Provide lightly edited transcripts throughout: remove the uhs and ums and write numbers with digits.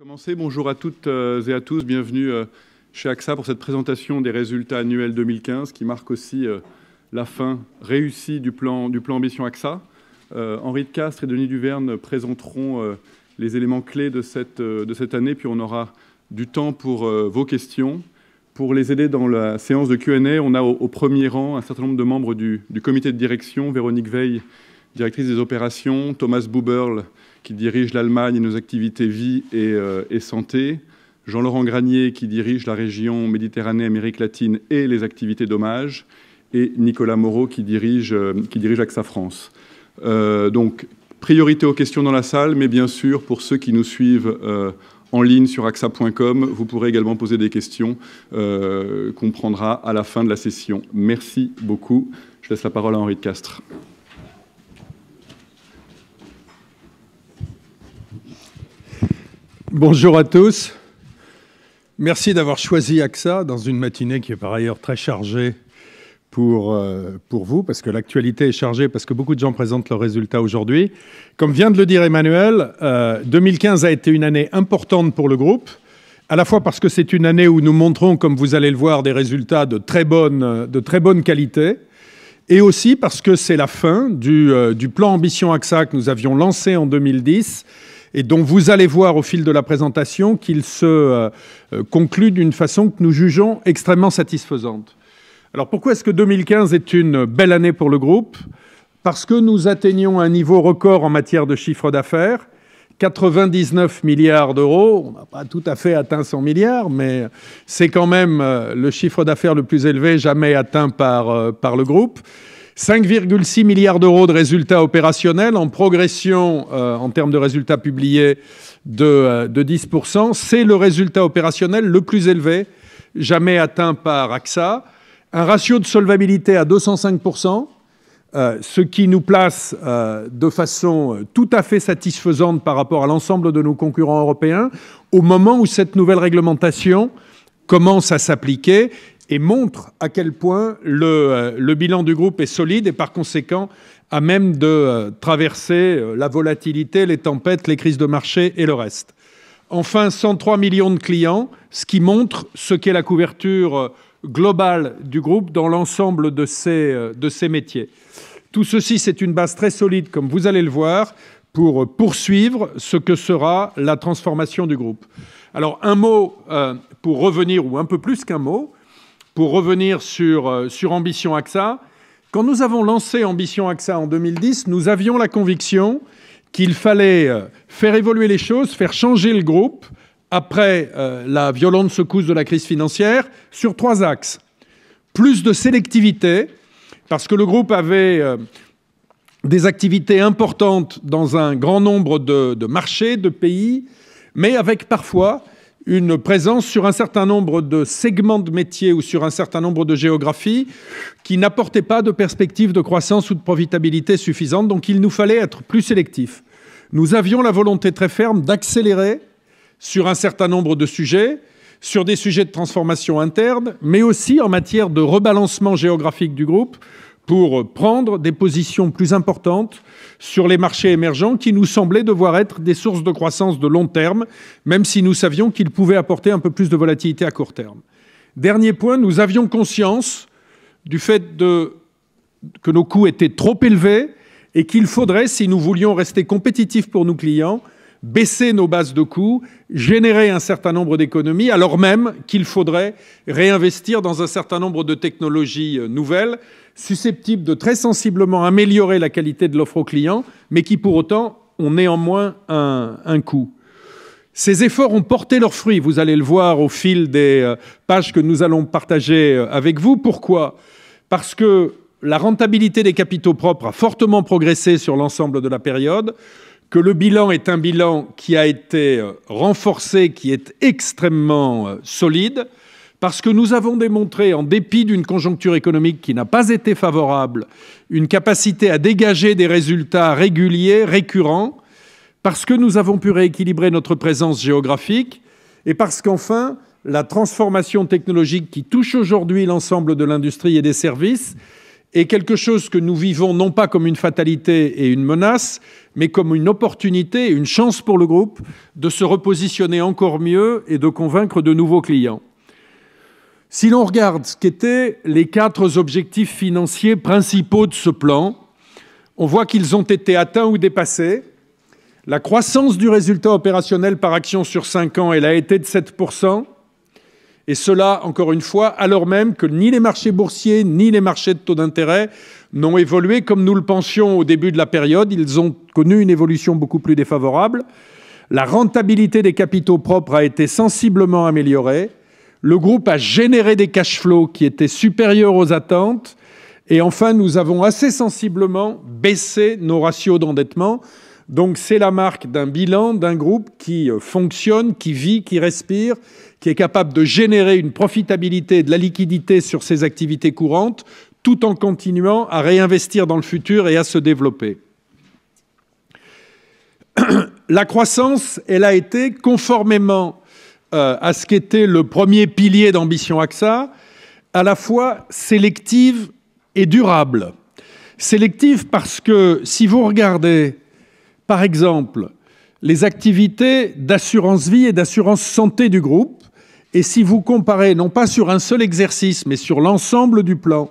Commencer. Bonjour à toutes et à tous, bienvenue chez AXA pour cette présentation des résultats annuels 2015 qui marque aussi la fin réussie du plan Ambition AXA. Henri de Castries et Denis Duverne présenteront les éléments clés de cette année, puis on aura du temps pour vos questions. Pour les aider dans la séance de Q&A, on a au premier rang un certain nombre de membres du comité de direction, Véronique Veil, directrice des opérations, Thomas Buberl, qui dirige l'Allemagne et nos activités vie et santé, Jean-Laurent Granier, qui dirige la région Méditerranée, Amérique latine et les activités dommages, et Nicolas Moreau, qui dirige AXA France. Donc, priorité aux questions dans la salle, mais bien sûr, pour ceux qui nous suivent en ligne sur axa.com, vous pourrez également poser des questions qu'on prendra à la fin de la session. Merci beaucoup. Je laisse la parole à Henri de Castries. Bonjour à tous. Merci d'avoir choisi AXA dans une matinée qui est par ailleurs très chargée pour vous, parce que l'actualité est chargée, parce que beaucoup de gens présentent leurs résultats aujourd'hui. Comme vient de le dire Emmanuel, 2015 a été une année importante pour le groupe, à la fois parce que c'est une année où nous montrons, comme vous allez le voir, des résultats de très bonne qualité, et aussi parce que c'est la fin du plan Ambition AXA que nous avions lancé en 2010, et dont vous allez voir au fil de la présentation qu'il se conclut d'une façon que nous jugeons extrêmement satisfaisante. Alors pourquoi est-ce que 2015 est une belle année pour le groupe? Parce que nous atteignons un niveau record en matière de chiffre d'affaires, 99 milliards d'euros. On n'a pas tout à fait atteint 100 milliards, mais c'est quand même le chiffre d'affaires le plus élevé jamais atteint par le groupe. 5,6 milliards d'euros de résultats opérationnels en progression en termes de résultats publiés de 10%. C'est le résultat opérationnel le plus élevé jamais atteint par AXA. Un ratio de solvabilité à 205%, ce qui nous place de façon tout à fait satisfaisante par rapport à l'ensemble de nos concurrents européens au moment où cette nouvelle réglementation commence à s'appliquer et montre à quel point le bilan du groupe est solide et par conséquent à même de traverser la volatilité, les tempêtes, les crises de marché et le reste. Enfin, 103 millions de clients, ce qui montre ce qu'est la couverture globale du groupe dans l'ensemble de ses métiers. Tout ceci, c'est une base très solide, comme vous allez le voir, pour poursuivre ce que sera la transformation du groupe. Alors, un mot pour revenir, ou un peu plus qu'un mot, pour revenir sur Ambition AXA. Quand nous avons lancé Ambition AXA en 2010, nous avions la conviction qu'il fallait faire évoluer les choses, faire changer le groupe après la violente secousse de la crise financière sur 3 axes. Plus de sélectivité, parce que le groupe avait des activités importantes dans un grand nombre de marchés, de pays, mais avec parfois une présence sur un certain nombre de segments de métiers ou sur un certain nombre de géographies qui n'apportaient pas de perspective de croissance ou de profitabilité suffisante. Donc il nous fallait être plus sélectifs. Nous avions la volonté très ferme d'accélérer sur un certain nombre de sujets, sur des sujets de transformation interne, mais aussi en matière de rebalancement géographique du groupe pour prendre des positions plus importantes sur les marchés émergents qui nous semblaient devoir être des sources de croissance de long terme, même si nous savions qu'ils pouvaient apporter un peu plus de volatilité à court terme. Dernier point, nous avions conscience du fait que nos coûts étaient trop élevés et qu'il faudrait, si nous voulions rester compétitifs pour nos clients, baisser nos bases de coûts, générer un certain nombre d'économies, alors même qu'il faudrait réinvestir dans un certain nombre de technologies nouvelles, susceptibles de très sensiblement améliorer la qualité de l'offre aux clients, mais qui pour autant ont néanmoins un coût. Ces efforts ont porté leurs fruits, vous allez le voir au fil des pages que nous allons partager avec vous. Pourquoi? Parce que la rentabilité des capitaux propres a fortement progressé sur l'ensemble de la période, que le bilan est un bilan qui a été renforcé, qui est extrêmement solide, parce que nous avons démontré, en dépit d'une conjoncture économique qui n'a pas été favorable, une capacité à dégager des résultats réguliers, récurrents, parce que nous avons pu rééquilibrer notre présence géographique, et parce qu'enfin, la transformation technologique qui touche aujourd'hui l'ensemble de l'industrie et des services est quelque chose que nous vivons non pas comme une fatalité et une menace, mais comme une opportunité et une chance pour le groupe de se repositionner encore mieux et de convaincre de nouveaux clients. Si l'on regarde ce qu'étaient les 4 objectifs financiers principaux de ce plan, on voit qu'ils ont été atteints ou dépassés. La croissance du résultat opérationnel par action sur 5 ans, elle a été de 7%. Et cela, encore une fois, alors même que ni les marchés boursiers, ni les marchés de taux d'intérêt n'ont évolué comme nous le pensions au début de la période. Ils ont connu une évolution beaucoup plus défavorable. La rentabilité des capitaux propres a été sensiblement améliorée. Le groupe a généré des cash flows qui étaient supérieurs aux attentes. Et enfin, nous avons assez sensiblement baissé nos ratios d'endettement. Donc c'est la marque d'un bilan d'un groupe qui fonctionne, qui vit, qui respire, qui est capable de générer une profitabilité et de la liquidité sur ses activités courantes, tout en continuant à réinvestir dans le futur et à se développer. La croissance, elle a été, conformément à ce qu'était le premier pilier d'Ambition AXA, à la fois sélective et durable. Sélective parce que si vous regardez, par exemple, les activités d'assurance vie et d'assurance santé du groupe, et si vous comparez, non pas sur un seul exercice, mais sur l'ensemble du plan,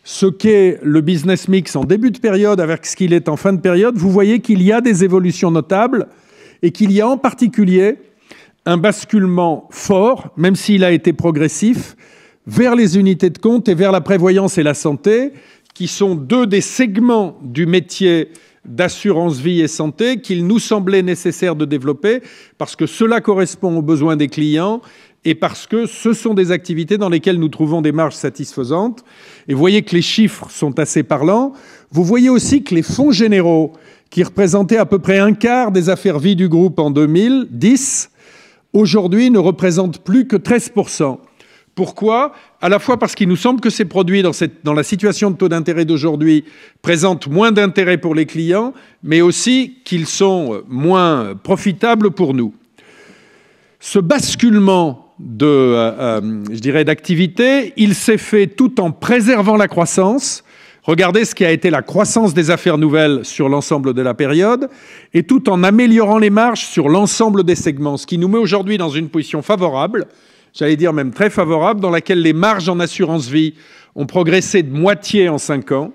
ce qu'est le business mix en début de période avec ce qu'il est en fin de période, vous voyez qu'il y a des évolutions notables et qu'il y a en particulier un basculement fort, même s'il a été progressif, vers les unités de compte et vers la prévoyance et la santé, qui sont 2 des segments du métier d'assurance vie et santé qu'il nous semblait nécessaire de développer parce que cela correspond aux besoins des clients et parce que ce sont des activités dans lesquelles nous trouvons des marges satisfaisantes. Et vous voyez que les chiffres sont assez parlants. Vous voyez aussi que les fonds généraux, qui représentaient à peu près un quart des affaires vie du groupe en 2010, aujourd'hui ne représentent plus que 13%. Pourquoi? À la fois parce qu'il nous semble que ces produits, dans la situation de taux d'intérêt d'aujourd'hui, présentent moins d'intérêt pour les clients, mais aussi qu'ils sont moins profitables pour nous. Ce basculement d'activité, il s'est fait tout en préservant la croissance. Regardez ce qui a été la croissance des affaires nouvelles sur l'ensemble de la période, et tout en améliorant les marges sur l'ensemble des segments, ce qui nous met aujourd'hui dans une position favorable, j'allais dire même très favorable, dans laquelle les marges en assurance vie ont progressé de moitié en 5 ans.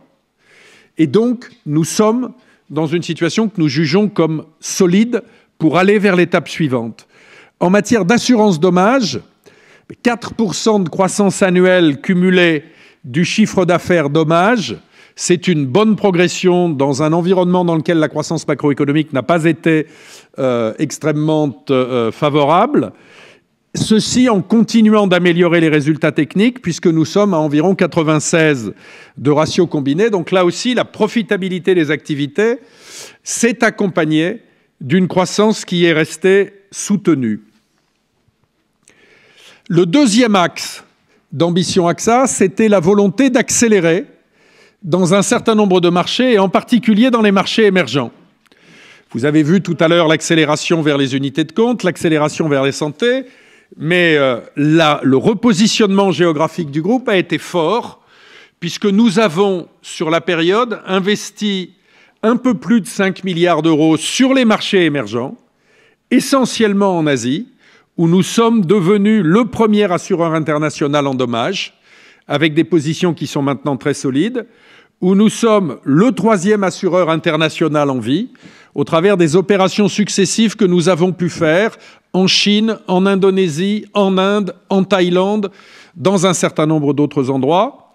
Et donc, nous sommes dans une situation que nous jugeons comme solide pour aller vers l'étape suivante. En matière d'assurance dommages, 4% de croissance annuelle cumulée du chiffre d'affaires dommages, c'est une bonne progression dans un environnement dans lequel la croissance macroéconomique n'a pas été extrêmement favorable. Ceci en continuant d'améliorer les résultats techniques, puisque nous sommes à environ 96 de ratio combiné. Donc là aussi, la profitabilité des activités s'est accompagnée d'une croissance qui est restée soutenue. Le deuxième axe d'Ambition AXA, c'était la volonté d'accélérer dans un certain nombre de marchés, et en particulier dans les marchés émergents. Vous avez vu tout à l'heure l'accélération vers les unités de compte, l'accélération vers les santé, mais le repositionnement géographique du groupe a été fort, puisque nous avons, sur la période, investi un peu plus de 5 milliards d'euros sur les marchés émergents, essentiellement en Asie, où nous sommes devenus le premier assureur international en dommages, avec des positions qui sont maintenant très solides, où nous sommes le 3e assureur international en vie, au travers des opérations successives que nous avons pu faire en Chine, en Indonésie, en Inde, en Thaïlande, dans un certain nombre d'autres endroits.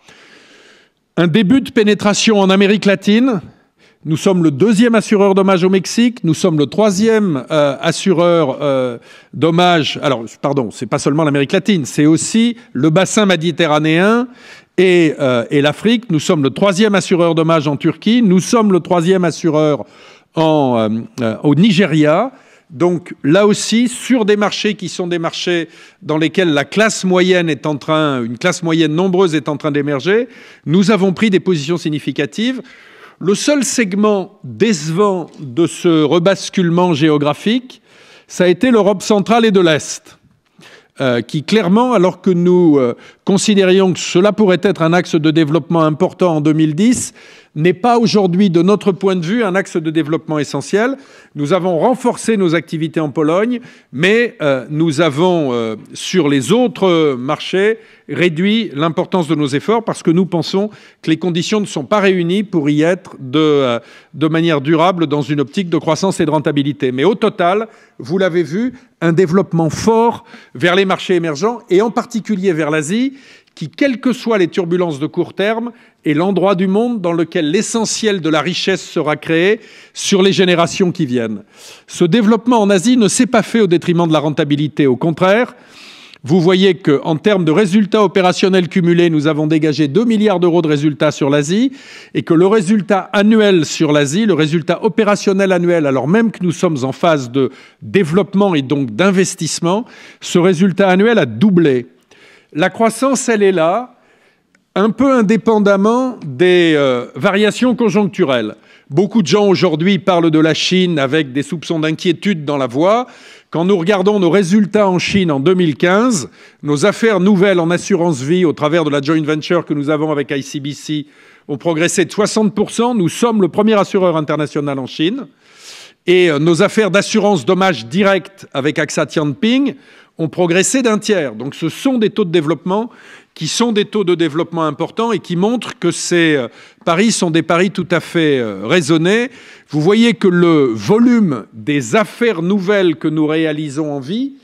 Un début de pénétration en Amérique latine. Nous sommes le 2e assureur dommages au Mexique, nous sommes le 3e assureur dommages. Alors, pardon, c'est pas seulement l'Amérique latine, c'est aussi le bassin méditerranéen et l'Afrique. Nous sommes le 3e assureur dommages en Turquie, nous sommes le 3e assureur au Nigeria. Donc là aussi, sur des marchés qui sont des marchés dans lesquels la classe moyenne est une classe moyenne nombreuse est en train d'émerger, nous avons pris des positions significatives. Le seul segment décevant de ce rebasculement géographique, ça a été l'Europe centrale et de l'Est, qui clairement, alors que nous considérions que cela pourrait être un axe de développement important en 2010, n'est pas aujourd'hui, de notre point de vue, un axe de développement essentiel. Nous avons renforcé nos activités en Pologne, mais nous avons, sur les autres marchés, réduit l'importance de nos efforts parce que nous pensons que les conditions ne sont pas réunies pour y être de manière durable dans une optique de croissance et de rentabilité. Mais au total, vous l'avez vu, un développement fort vers les marchés émergents et en particulier vers l'Asie, qui, quelles que soient les turbulences de court terme, est l'endroit du monde dans lequel l'essentiel de la richesse sera créé sur les générations qui viennent. Ce développement en Asie ne s'est pas fait au détriment de la rentabilité. Au contraire, vous voyez qu'en termes de résultats opérationnels cumulés, nous avons dégagé 2 milliards d'euros de résultats sur l'Asie et que le résultat annuel sur l'Asie, le résultat opérationnel annuel, alors même que nous sommes en phase de développement et donc d'investissement, ce résultat annuel a doublé. La croissance, elle est là, un peu indépendamment des variations conjoncturelles. Beaucoup de gens aujourd'hui parlent de la Chine avec des soupçons d'inquiétude dans la voix. Quand nous regardons nos résultats en Chine en 2015, nos affaires nouvelles en assurance vie au travers de la joint venture que nous avons avec ICBC ont progressé de 60%. Nous sommes le premier assureur international en Chine. Et nos affaires d'assurance dommages directs avec AXA Tianping ont progressé d'un tiers. Donc ce sont des taux de développement qui sont des taux de développement importants et qui montrent que ces paris sont des paris tout à fait raisonnés. Vous voyez que le volume des affaires nouvelles que nous réalisons en vie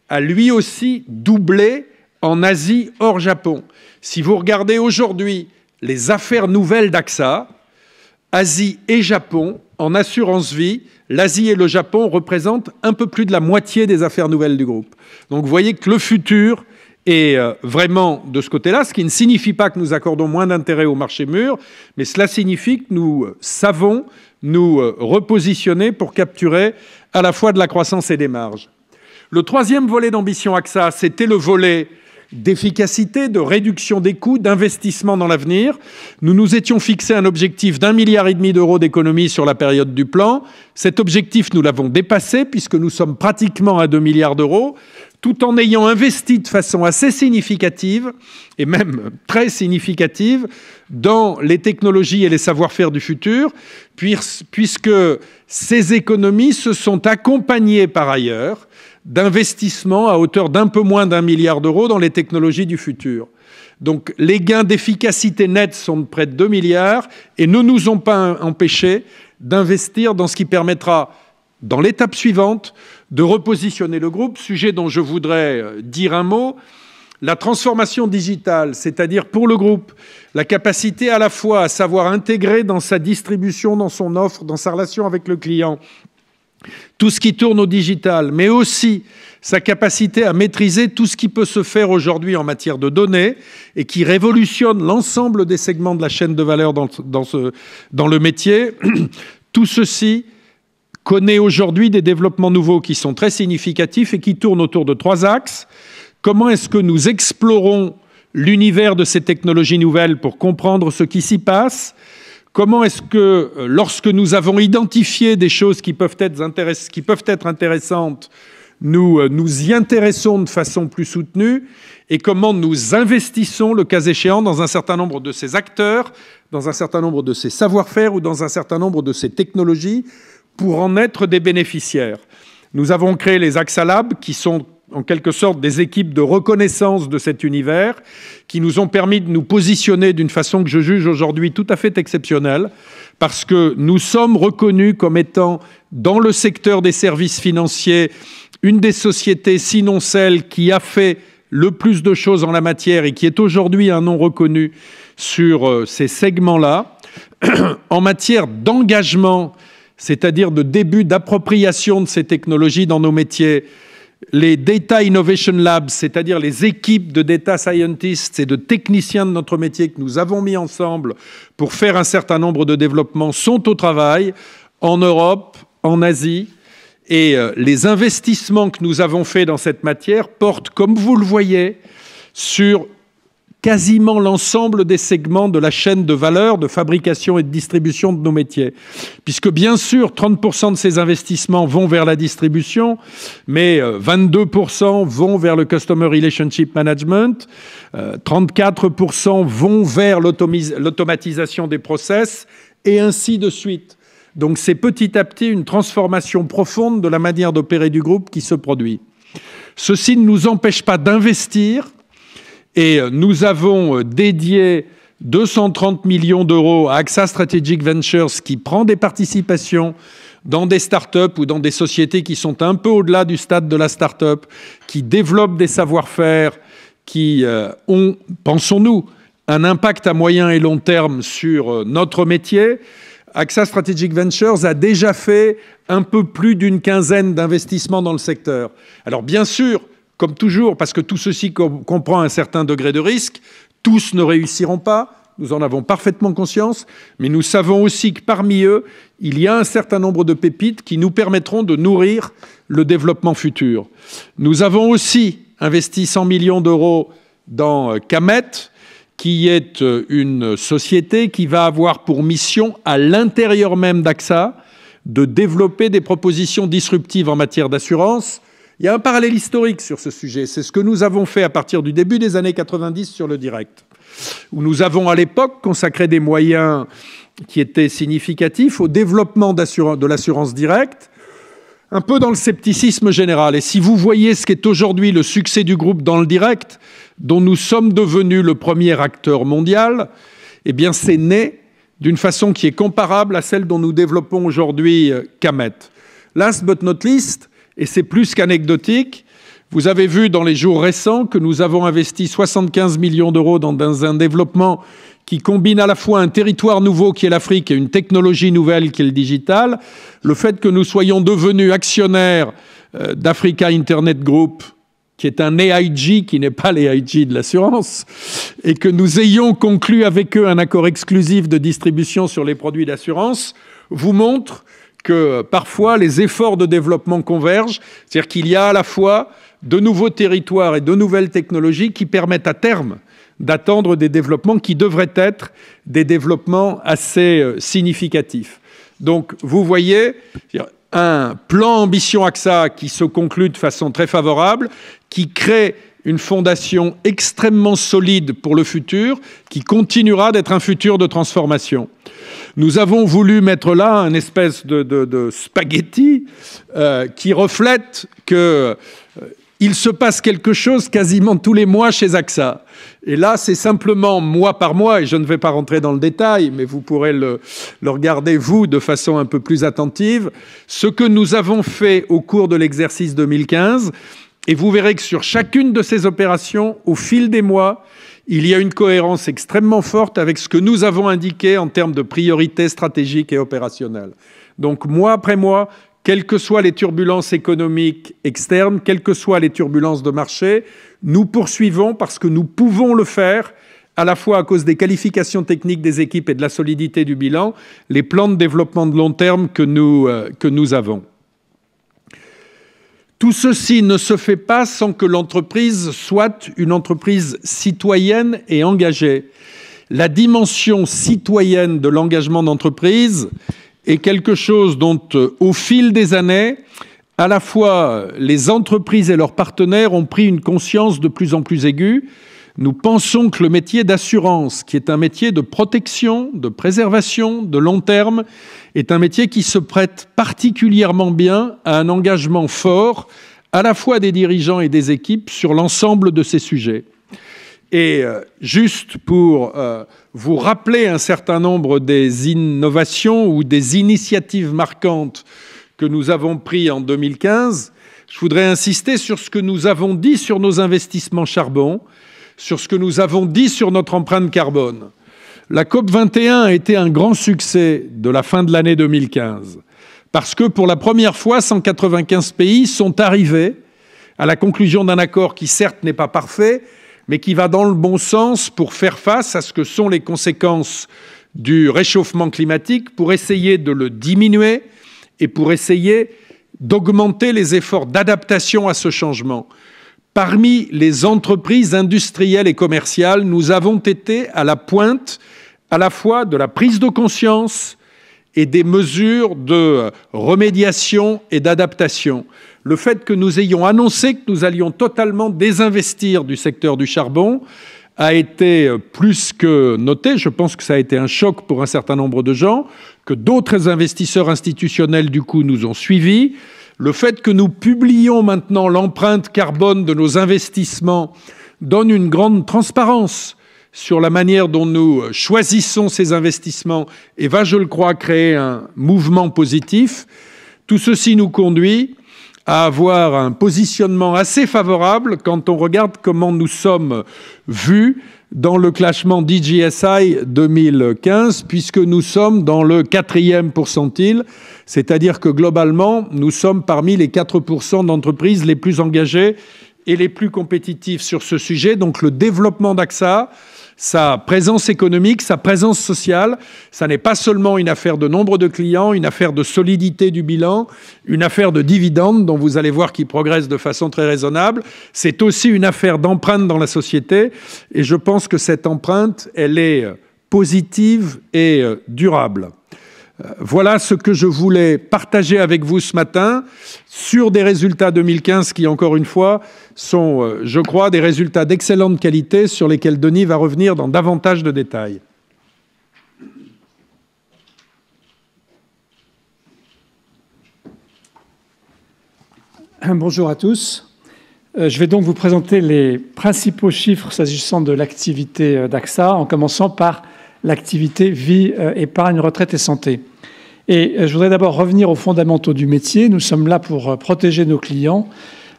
a lui aussi doublé en Asie hors Japon. Si vous regardez aujourd'hui les affaires nouvelles d'AXA, Asie et Japon, en assurance vie, l'Asie et le Japon représentent un peu plus de la moitié des affaires nouvelles du groupe. Donc vous voyez que le futur est vraiment de ce côté-là, ce qui ne signifie pas que nous accordons moins d'intérêt au marché mûr, mais cela signifie que nous savons nous repositionner pour capturer à la fois de la croissance et des marges. Le troisième volet d'ambition AXA, c'était le volet d'efficacité, de réduction des coûts, d'investissement dans l'avenir. Nous nous étions fixé un objectif d'1,5 milliard d'euros d'économie sur la période du plan. Cet objectif, nous l'avons dépassé puisque nous sommes pratiquement à 2 milliards d'euros, tout en ayant investi de façon assez significative, et même très significative, dans les technologies et les savoir-faire du futur, puisque ces économies se sont accompagnées par ailleurs d'investissements à hauteur d'un peu moins d'1 milliard d'euros dans les technologies du futur. Donc les gains d'efficacité nette sont de près de 2 milliards et ne nous ont pas empêchés d'investir dans ce qui permettra, dans l'étape suivante, de repositionner le groupe, sujet dont je voudrais dire un mot. La transformation digitale, c'est-à-dire pour le groupe, la capacité à la fois à savoir intégrer dans sa distribution, dans son offre, dans sa relation avec le client, tout ce qui tourne au digital, mais aussi sa capacité à maîtriser tout ce qui peut se faire aujourd'hui en matière de données et qui révolutionne l'ensemble des segments de la chaîne de valeur dans le métier. Tout ceci connaît aujourd'hui des développements nouveaux qui sont très significatifs et qui tournent autour de 3 axes. Comment est-ce que nous explorons l'univers de ces technologies nouvelles pour comprendre ce qui s'y passe ? Comment est-ce que, lorsque nous avons identifié des choses qui peuvent être intéressantes, nous y intéressons de façon plus soutenue et comment nous investissons, le cas échéant, dans un certain nombre de ces acteurs, dans un certain nombre de ces savoir-faire ou dans un certain nombre de ces technologies pour en être des bénéficiaires. Nous avons créé les AXA Labs qui sont en quelque sorte des équipes de reconnaissance de cet univers qui nous ont permis de nous positionner d'une façon que je juge aujourd'hui tout à fait exceptionnelle parce que nous sommes reconnus comme étant, dans le secteur des services financiers, une des sociétés, sinon celle qui a fait le plus de choses en la matière et qui est aujourd'hui un nom reconnu sur ces segments-là. En matière d'engagement, c'est-à-dire de début d'appropriation de ces technologies dans nos métiers, les Data Innovation Labs, c'est-à-dire les équipes de data scientists et de techniciens de notre métier que nous avons mis ensemble pour faire un certain nombre de développements, sont au travail en Europe, en Asie. Et les investissements que nous avons faits dans cette matière portent, comme vous le voyez, sur quasiment l'ensemble des segments de la chaîne de valeur, de fabrication et de distribution de nos métiers. Puisque bien sûr, 30% de ces investissements vont vers la distribution, mais 22% vont vers le Customer Relationship Management, 34% vont vers l'automatisation des process, et ainsi de suite. Donc c'est petit à petit une transformation profonde de la manière d'opérer du groupe qui se produit. Ceci ne nous empêche pas d'investir, et nous avons dédié 230 millions d'euros à AXA Strategic Ventures qui prend des participations dans des startups ou dans des sociétés qui sont un peu au-delà du stade de la start-up, qui développent des savoir-faire, qui ont, pensons-nous, un impact à moyen et long terme sur notre métier. AXA Strategic Ventures a déjà fait un peu plus d'une quinzaine d'investissements dans le secteur. Alors bien sûr, comme toujours, parce que tout ceci comprend un certain degré de risque, tous ne réussiront pas, nous en avons parfaitement conscience, mais nous savons aussi que parmi eux, il y a un certain nombre de pépites qui nous permettront de nourrir le développement futur. Nous avons aussi investi 100 millions d'euros dans Camet, qui est une société qui va avoir pour mission, à l'intérieur même d'AXA, de développer des propositions disruptives en matière d'assurance. Il y a un parallèle historique sur ce sujet. C'est ce que nous avons fait à partir du début des années 90 sur le direct, où nous avons à l'époque consacré des moyens qui étaient significatifs au développement de l'assurance directe, un peu dans le scepticisme général. Et si vous voyez ce qu'est aujourd'hui le succès du groupe dans le direct, dont nous sommes devenus le premier acteur mondial, eh bien c'est né d'une façon qui est comparable à celle dont nous développons aujourd'hui Camet. Last but not least, et c'est plus qu'anecdotique, vous avez vu dans les jours récents que nous avons investi 75 millions d'euros dans un développement qui combine à la fois un territoire nouveau qui est l'Afrique et une technologie nouvelle qui est le digital. Le fait que nous soyons devenus actionnaires d'Africa Internet Group, qui est un AIG, qui n'est pas l'AIG de l'assurance, et que nous ayons conclu avec eux un accord exclusif de distribution sur les produits d'assurance, vous montre que parfois les efforts de développement convergent, c'est-à-dire qu'il y a à la fois de nouveaux territoires et de nouvelles technologies qui permettent à terme d'attendre des développements qui devraient être des développements assez significatifs. Donc vous voyez un plan Ambition AXA qui se conclut de façon très favorable, qui crée une fondation extrêmement solide pour le futur, qui continuera d'être un futur de transformation. Nous avons voulu mettre là un espèce de spaghetti qui reflète qu'il se passe quelque chose quasiment tous les mois chez AXA. Et là, c'est simplement mois par mois, et je ne vais pas rentrer dans le détail, mais vous pourrez le regarder, vous, de façon un peu plus attentive, ce que nous avons fait au cours de l'exercice 2015. Et vous verrez que sur chacune de ces opérations, au fil des mois, il y a une cohérence extrêmement forte avec ce que nous avons indiqué en termes de priorités stratégiques et opérationnelles. Donc, mois après mois, quelles que soient les turbulences économiques externes, quelles que soient les turbulences de marché, nous poursuivons parce que nous pouvons le faire, à la fois à cause des qualifications techniques des équipes et de la solidité du bilan, les plans de développement de long terme que nous avons. Tout ceci ne se fait pas sans que l'entreprise soit une entreprise citoyenne et engagée. La dimension citoyenne de l'engagement d'entreprise est quelque chose dont, au fil des années, à la fois les entreprises et leurs partenaires ont pris une conscience de plus en plus aiguë. Nous pensons que le métier d'assurance, qui est un métier de protection, de préservation, de long terme, est un métier qui se prête particulièrement bien à un engagement fort, à la fois des dirigeants et des équipes, sur l'ensemble de ces sujets. Et juste pour vous rappeler un certain nombre des innovations ou des initiatives marquantes que nous avons prises en 2015, je voudrais insister sur ce que nous avons dit sur nos investissements charbon, sur ce que nous avons dit sur notre empreinte carbone. La COP21 a été un grand succès de la fin de l'année 2015, parce que pour la première fois, 195 pays sont arrivés à la conclusion d'un accord qui, certes, n'est pas parfait, mais qui va dans le bon sens pour faire face à ce que sont les conséquences du réchauffement climatique, pour essayer de le diminuer et pour essayer d'augmenter les efforts d'adaptation à ce changement. parmi les entreprises industrielles et commerciales, nous avons été à la pointe à la fois de la prise de conscience et des mesures de remédiation et d'adaptation. Le fait que nous ayons annoncé que nous allions totalement désinvestir du secteur du charbon a été plus que noté. Je pense que ça a été un choc pour un certain nombre de gens, que d'autres investisseurs institutionnels, du coup, nous ont suivis. Le fait que nous publions maintenant l'empreinte carbone de nos investissements donne une grande transparence sur la manière dont nous choisissons ces investissements et va, je le crois, créer un mouvement positif. Tout ceci nous conduit à avoir un positionnement assez favorable quand on regarde comment nous sommes vus dans le classement DJSI 2015, puisque nous sommes dans le 4e pourcentile, c'est-à-dire que globalement, nous sommes parmi les 4% d'entreprises les plus engagées et les plus compétitives sur ce sujet. Donc le développement d'AXA, sa présence économique, sa présence sociale, ça n'est pas seulement une affaire de nombre de clients, une affaire de solidité du bilan, une affaire de dividendes dont vous allez voir qu'il progresse de façon très raisonnable. C'est aussi une affaire d'empreinte dans la société et je pense que cette empreinte, elle est positive et durable. Voilà ce que je voulais partager avec vous ce matin sur des résultats 2015 qui, encore une fois, sont, je crois, des résultats d'excellente qualité sur lesquels Denis va revenir dans davantage de détails. Bonjour à tous. Je vais donc vous présenter les principaux chiffres s'agissant de l'activité d'AXA, en commençant par l'activité vie, épargne, retraite et santé. Et je voudrais d'abord revenir aux fondamentaux du métier. Nous sommes là pour protéger nos clients.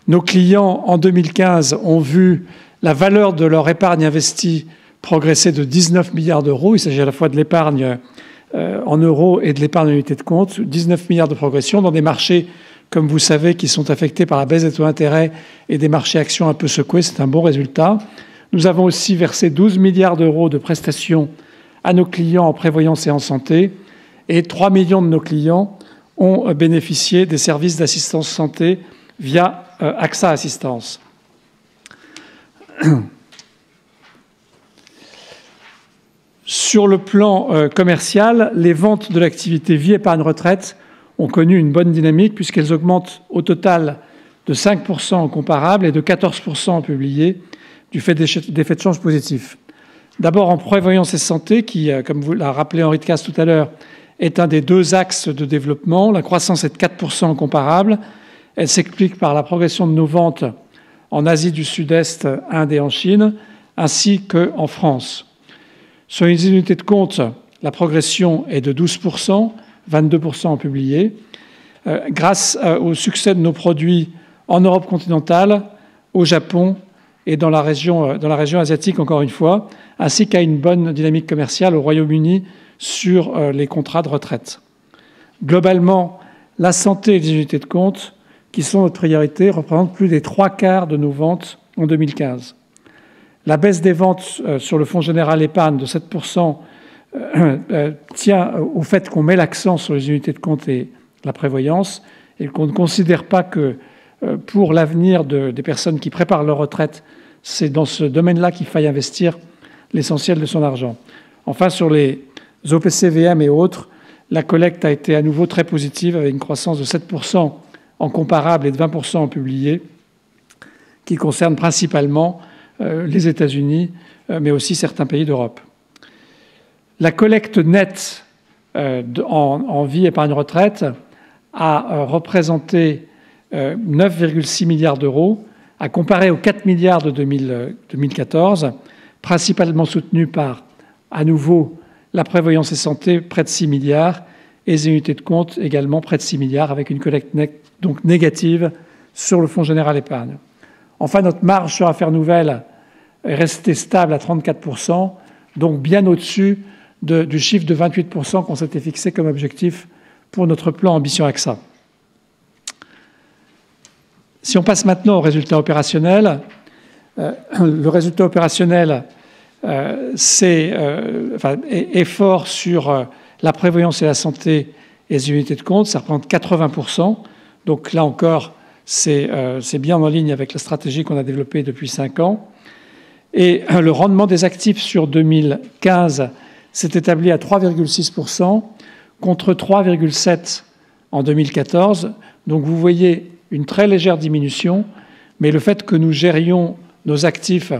Nos clients, en 2015, ont vu la valeur de leur épargne investie progresser de 19 milliards d'euros. Il s'agit à la fois de l'épargne en euros et de l'épargne en unité de compte. 19 milliards de progression dans des marchés, comme vous savez, qui sont affectés par la baisse des taux d'intérêt et des marchés actions un peu secoués. C'est un bon résultat. Nous avons aussi versé 12 milliards d'euros de prestations à nos clients en prévoyance et en santé, et 3 millions de nos clients ont bénéficié des services d'assistance santé via AXA Assistance. Sur le plan commercial, les ventes de l'activité vie épargne retraite ont connu une bonne dynamique puisqu'elles augmentent au total de 5% en comparable et de 14% en publié du fait d'effets de change positifs. D'abord en prévoyance et santé, qui, comme vous l'a rappelé Henri de Castries tout à l'heure, est un des deux axes de développement. La croissance est de 4% en comparable. Elle s'explique par la progression de nos ventes en Asie du Sud-Est, Inde et en Chine, ainsi qu'en France. Sur les unités de compte, la progression est de 12%, 22% en publié, grâce au succès de nos produits en Europe continentale, au Japon et dans la région asiatique, encore une fois, ainsi qu'à une bonne dynamique commerciale au Royaume-Uni sur les contrats de retraite. Globalement, la santé et les unités de compte, qui sont notre priorité, représentent plus des 3/4 de nos ventes en 2015. La baisse des ventes sur le Fonds général épargne de 7% tient au fait qu'on met l'accent sur les unités de compte et la prévoyance et qu'on ne considère pas que pour l'avenir des personnes qui préparent leur retraite, c'est dans ce domaine-là qu'il faille investir l'essentiel de son argent. Enfin, sur les OPCVM et autres, la collecte a été à nouveau très positive avec une croissance de 7% en comparable et de 20% en publié, qui concerne principalement les États-Unis, mais aussi certains pays d'Europe. La collecte nette en vie épargne retraite a représenté 9,6 milliards d'euros, à comparer aux 4 milliards de 2014, principalement soutenus par, à nouveau, la prévoyance et santé, près de 6 milliards, et les unités de compte également près de 6 milliards, avec une collecte donc négative sur le Fonds général épargne. Enfin, notre marge sur affaires nouvelles est restée stable à 34%, donc bien au-dessus du chiffre de 28% qu'on s'était fixé comme objectif pour notre plan Ambition AXA. Si on passe maintenant au résultat opérationnel, le résultat opérationnel est fort sur la prévoyance et la santé et les unités de compte, ça représente 80%. Donc là encore, c'est bien en ligne avec la stratégie qu'on a développée depuis 5 ans. Et le rendement des actifs sur 2015 s'est établi à 3,6% contre 3,7% en 2014. Donc vous voyez une très légère diminution, mais le fait que nous gérions nos actifs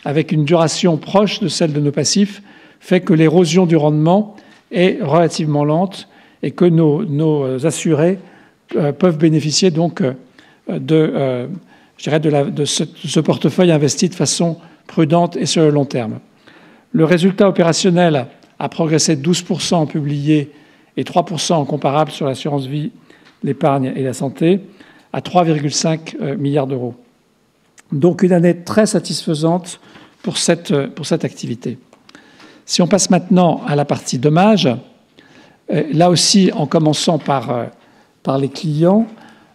avec une duration proche de celle de nos passifs fait que l'érosion du rendement est relativement lente et que nos assurés peuvent bénéficier donc de ce portefeuille investi de façon prudente et sur le long terme. Le résultat opérationnel a progressé de 12% en publié et 3% en comparable sur l'assurance vie, l'épargne et la santé, à 3,5 milliards d'euros. Donc une année très satisfaisante pour cette activité. Si on passe maintenant à la partie dommages, là aussi en commençant par les clients,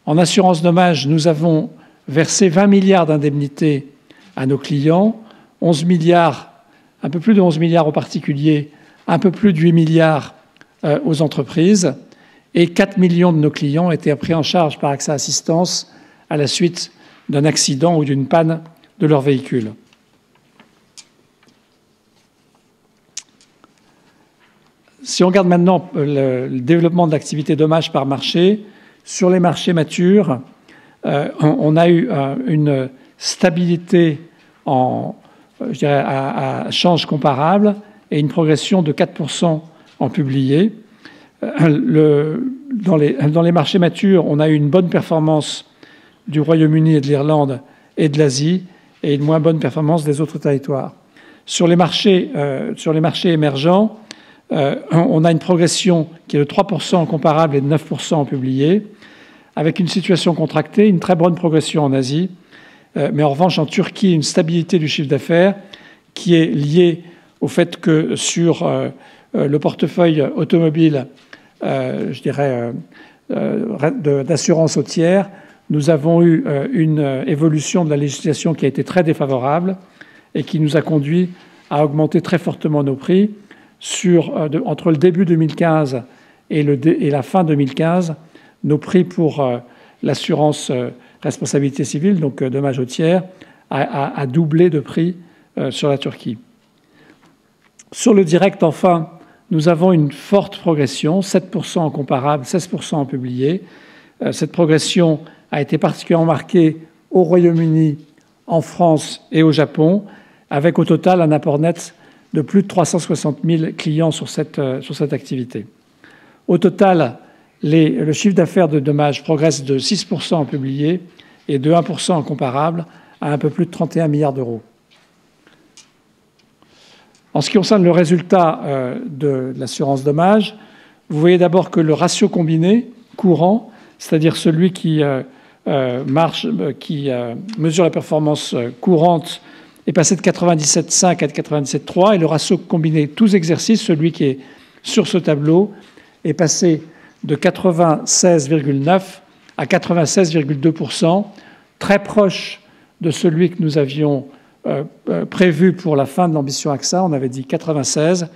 en assurance dommages, nous avons versé 20 milliards d'indemnités à nos clients, 11 milliards, un peu plus de 11 milliards aux particuliers, un peu plus de 8 milliards aux entreprises, et 4 millions de nos clients étaient pris en charge par AXA Assistance à la suite d'un accident ou d'une panne de leur véhicule. Si on regarde maintenant le développement de l'activité dommages par marché, sur les marchés matures, on a eu une stabilité à change comparable et une progression de 4% en publié. Dans les marchés matures, on a eu une bonne performance du Royaume-Uni et de l'Irlande et de l'Asie et une moins bonne performance des autres territoires. Sur les marchés émergents, on a une progression qui est de 3% en comparable et de 9% en publié, avec une situation contractée, une très bonne progression en Asie, mais en revanche en Turquie, une stabilité du chiffre d'affaires qui est liée au fait que sur le portefeuille automobile, d'assurance au tiers, nous avons eu une évolution de la législation qui a été très défavorable et qui nous a conduit à augmenter très fortement nos prix. Entre le début 2015 et la fin 2015, nos prix pour l'assurance responsabilité civile, donc dommages au tiers, a doublé de prix sur la Turquie. Sur le direct, enfin, nous avons une forte progression, 7% en comparable, 16% en publié. Cette progression a été particulièrement marquée au Royaume-Uni, en France et au Japon, avec au total un apport net de plus de 360 000 clients sur cette activité. Au total, le chiffre d'affaires de dommages progresse de 6% en publié et de 1% en comparable à un peu plus de 31 milliards d'euros. En ce qui concerne le résultat de l'assurance dommages, vous voyez d'abord que le ratio combiné courant, c'est-à-dire celui qui mesure la performance courante, est passé de 97,5 à 97,3 et le ratio combiné tous exercices, celui qui est sur ce tableau, est passé de 96,9 à 96,2%, très proche de celui que nous avions prévu pour la fin de l'ambition AXA. On avait dit 96.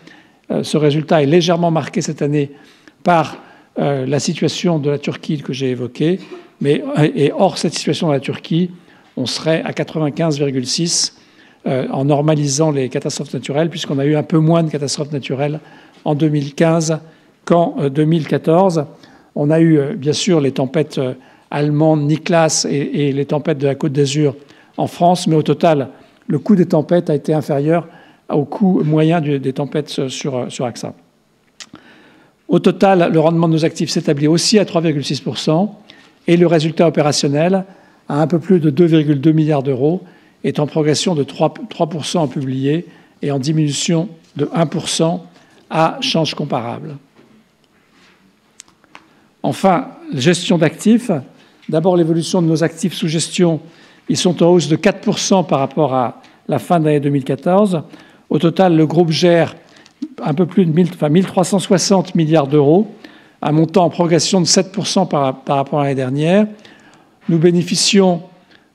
Ce résultat est légèrement marqué cette année par la situation de la Turquie que j'ai évoquée, et hors cette situation de la Turquie, on serait à 95,6 en normalisant les catastrophes naturelles, puisqu'on a eu un peu moins de catastrophes naturelles en 2015 qu'en 2014. On a eu bien sûr les tempêtes allemandes Niklas et les tempêtes de la Côte d'Azur en France, mais au total, le coût des tempêtes a été inférieur au coût moyen des tempêtes sur AXA. Au total, le rendement de nos actifs s'établit aussi à 3,6% et le résultat opérationnel à un peu plus de 2,2 milliards d'euros est en progression de 3% en publié et en diminution de 1% à change comparable. Enfin, gestion d'actifs. D'abord, l'évolution de nos actifs sous gestion. Ils sont en hausse de 4% par rapport à la fin de l'année 2014. Au total, le groupe gère un peu plus de 1360 milliards d'euros, un montant en progression de 7% par rapport à l'année dernière. Nous bénéficions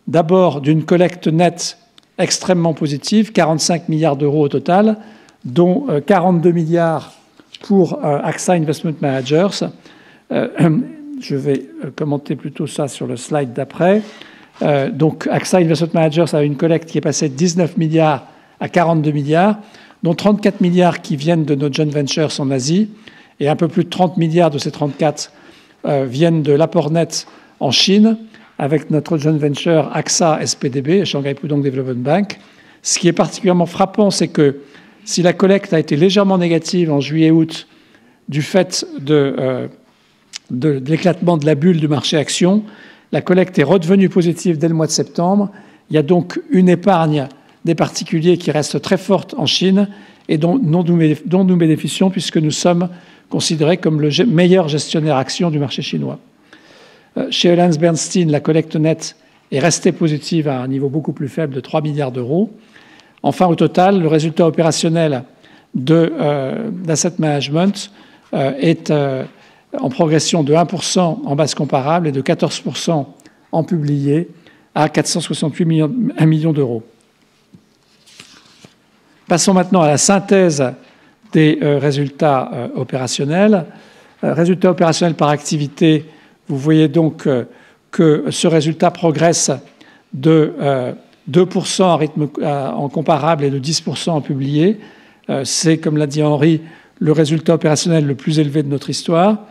d'abord d'une collecte nette extrêmement positive, 45 milliards d'euros au total, dont 42 milliards pour AXA Investment Managers. je vais commenter plutôt ça sur le slide d'après. Donc AXA Investment Managers a une collecte qui est passée de 19 milliards à 42 milliards, dont 34 milliards qui viennent de nos joint ventures en Asie, et un peu plus de 30 milliards de ces 34 viennent de l'apport net en Chine, avec notre joint venture AXA SPDB, Shanghai Pudong Development Bank. Ce qui est particulièrement frappant, c'est que si la collecte a été légèrement négative en juillet-août du fait de l'éclatement de la bulle du marché action, la collecte est redevenue positive dès le mois de septembre. Il y a donc une épargne des particuliers qui reste très forte en Chine et dont nous bénéficions puisque nous sommes considérés comme le meilleur gestionnaire action du marché chinois. Chez AllianceBernstein, la collecte nette est restée positive à un niveau beaucoup plus faible de 3 milliards d'euros. Enfin, au total, le résultat opérationnel d'asset management est en progression de 1% en base comparable et de 14% en publié à 468 millions d'euros. Passons maintenant à la synthèse des résultats opérationnels. Résultats opérationnels par activité, vous voyez donc que ce résultat progresse de 2% en comparable et de 10% en publié. C'est, comme l'a dit Henri, le résultat opérationnel le plus élevé de notre histoire.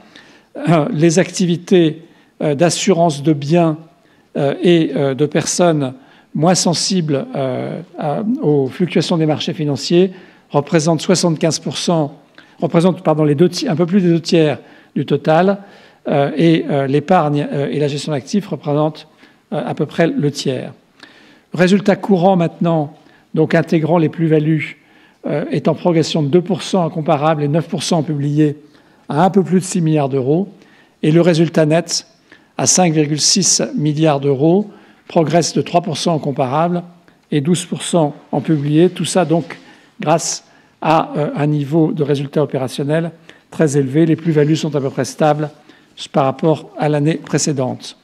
Les activités d'assurance de biens et de personnes moins sensibles aux fluctuations des marchés financiers représentent 75%, un peu plus des 2 tiers du total, et l'épargne et la gestion d'actifs représentent à peu près le tiers. Résultat courant maintenant, donc intégrant les plus-values, est en progression de 2% en comparable et 9% en publié à un peu plus de 6 milliards d'euros. Et le résultat net, à 5,6 milliards d'euros, progresse de 3% en comparable et 12% en publié. Tout ça donc grâce à un niveau de résultat opérationnel très élevé. Les plus-values sont à peu près stables par rapport à l'année précédente.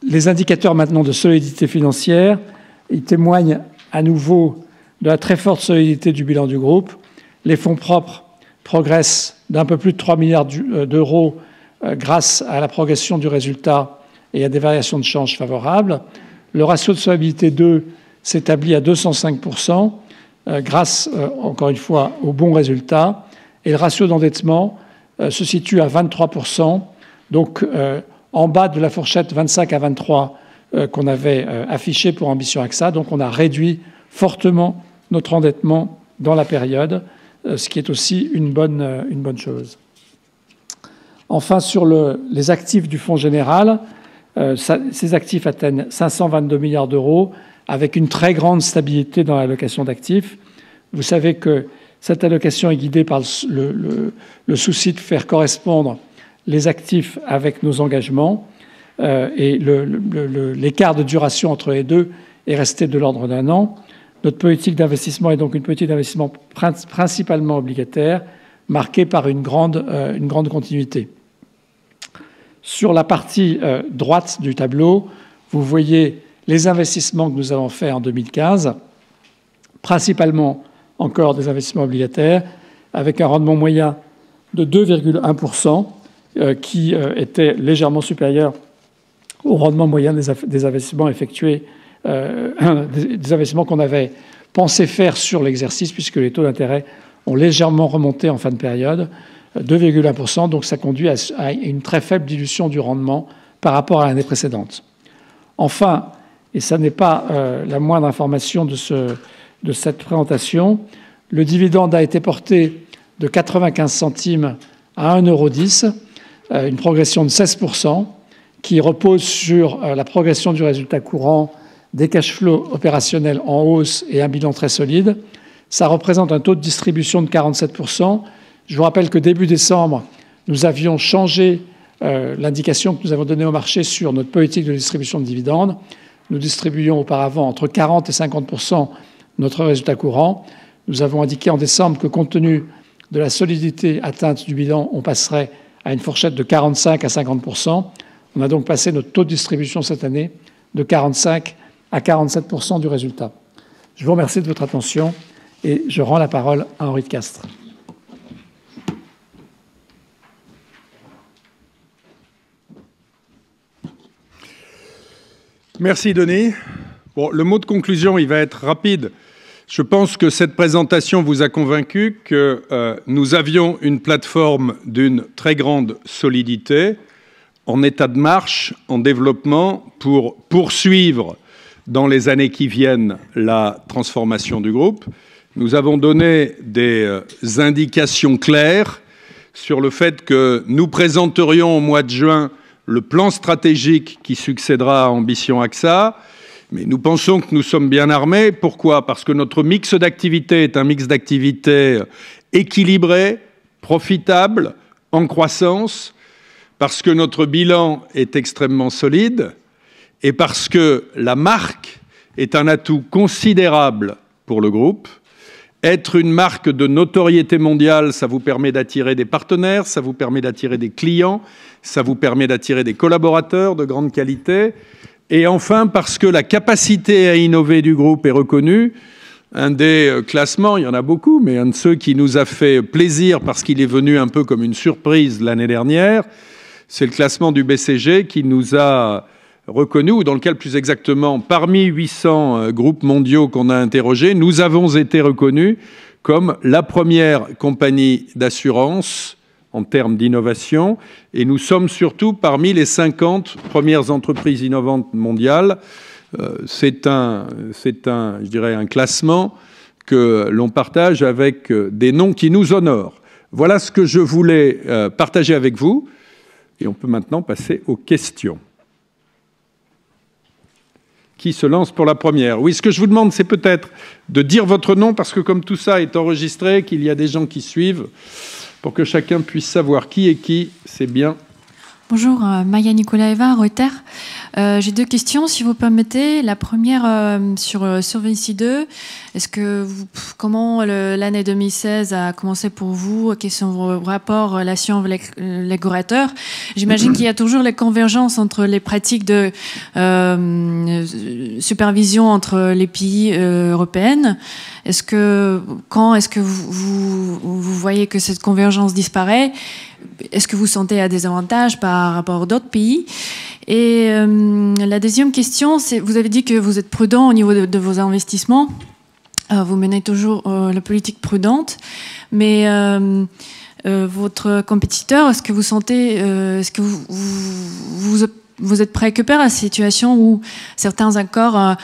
Les indicateurs maintenant de solidité financière, ils témoignent à nouveau de la très forte solidité du bilan du groupe. Les fonds propres progressent d'un peu plus de 3 milliards d'euros grâce à la progression du résultat et à des variations de change favorables. Le ratio de solvabilité 2 s'établit à 205% grâce, encore une fois, aux bons résultats. Et le ratio d'endettement se situe à 23%, donc en bas de la fourchette 25 à 23 qu'on avait affichée pour Ambition AXA. Donc on a réduit fortement notre endettement dans la période, ce qui est aussi une bonne chose. Enfin, sur les actifs du Fonds général, ces actifs atteignent 522 milliards d'euros, avec une très grande stabilité dans l'allocation d'actifs. Vous savez que cette allocation est guidée par le souci de faire correspondre les actifs avec nos engagements, et l'écart de duration entre les deux est resté de l'ordre d'1 an. Notre politique d'investissement est donc une politique d'investissement principalement obligataire, marquée par une grande continuité. Sur la partie droite du tableau, vous voyez les investissements que nous avons faits en 2015, principalement encore des investissements obligataires, avec un rendement moyen de 2,1%, qui était légèrement supérieur au rendement moyen des investissements effectués, des investissements qu'on avait pensé faire sur l'exercice, puisque les taux d'intérêt ont légèrement remonté en fin de période, 2,1%, donc ça conduit à une très faible dilution du rendement par rapport à l'année précédente. Enfin, et ça n'est pas la moindre information de cette présentation, le dividende a été porté de 95 centimes à 1,10 €, une progression de 16%, qui repose sur la progression du résultat courant, des cash flows opérationnels en hausse et un bilan très solide. Ça représente un taux de distribution de 47%. Je vous rappelle que début décembre, nous avions changé l'indication que nous avons donnée au marché sur notre politique de distribution de dividendes. Nous distribuions auparavant entre 40 et 50% notre résultat courant. Nous avons indiqué en décembre que, compte tenu de la solidité atteinte du bilan, on passerait à une fourchette de 45 à 50%. On a donc passé notre taux de distribution cette année de 45 à 47% du résultat. Je vous remercie de votre attention et je rends la parole à Henri de Castres. Merci Denis. Bon, le mot de conclusion, il va être rapide. Je pense que cette présentation vous a convaincu que nous avions une plateforme d'une très grande solidité, en état de marche, en développement, pour poursuivre dans les années qui viennent la transformation du groupe. Nous avons donné des indications claires sur le fait que nous présenterions au mois de juin le plan stratégique qui succédera à Ambition AXA, mais nous pensons que nous sommes bien armés. Pourquoi? Parce que notre mix d'activités est un mix d'activités équilibré, profitable, en croissance, parce que notre bilan est extrêmement solide et parce que la marque est un atout considérable pour le groupe. Être une marque de notoriété mondiale, ça vous permet d'attirer des partenaires, ça vous permet d'attirer des clients, ça vous permet d'attirer des collaborateurs de grande qualité. Et enfin, parce que la capacité à innover du groupe est reconnue. Un des classements, il y en a beaucoup, mais un de ceux qui nous a fait plaisir parce qu'il est venu un peu comme une surprise l'année dernière, c'est le classement du BCG qui nous a reconnu, ou dans lequel plus exactement, parmi 800 groupes mondiaux qu'on a interrogés, nous avons été reconnus comme la première compagnie d'assurance en termes d'innovation, et nous sommes surtout parmi les 50 premières entreprises innovantes mondiales. C'est je dirais, un classement que l'on partage avec des noms qui nous honorent. Voilà ce que je voulais partager avec vous, et on peut maintenant passer aux questions. Qui se lance pour la première? Oui, ce que je vous demande, c'est peut-être de dire votre nom, parce que comme tout ça est enregistré, qu'il y a des gens qui suivent, pour que chacun puisse savoir qui est qui, c'est bien. Bonjour, Maya Nikolaeva, Reuters. J'ai deux questions, si vous permettez. La première sur Solvency II. Comment l'année 2016 a commencé pour vous? Quels sont vos rapports, relations avec les régulateurs? J'imagine qu'il y a toujours les convergences entre les pratiques de supervision entre les pays européens. Quand est-ce que vous voyez que cette convergence disparaît? Est-ce que vous sentez à des avantages par rapport à d'autres pays? Et la deuxième question, c'est, vous avez dit que vous êtes prudent au niveau de vos investissements. Vous menez toujours la politique prudente, mais votre compétiteur, est-ce que vous sentez, est-ce que vous êtes préoccupé à la situation où certains accords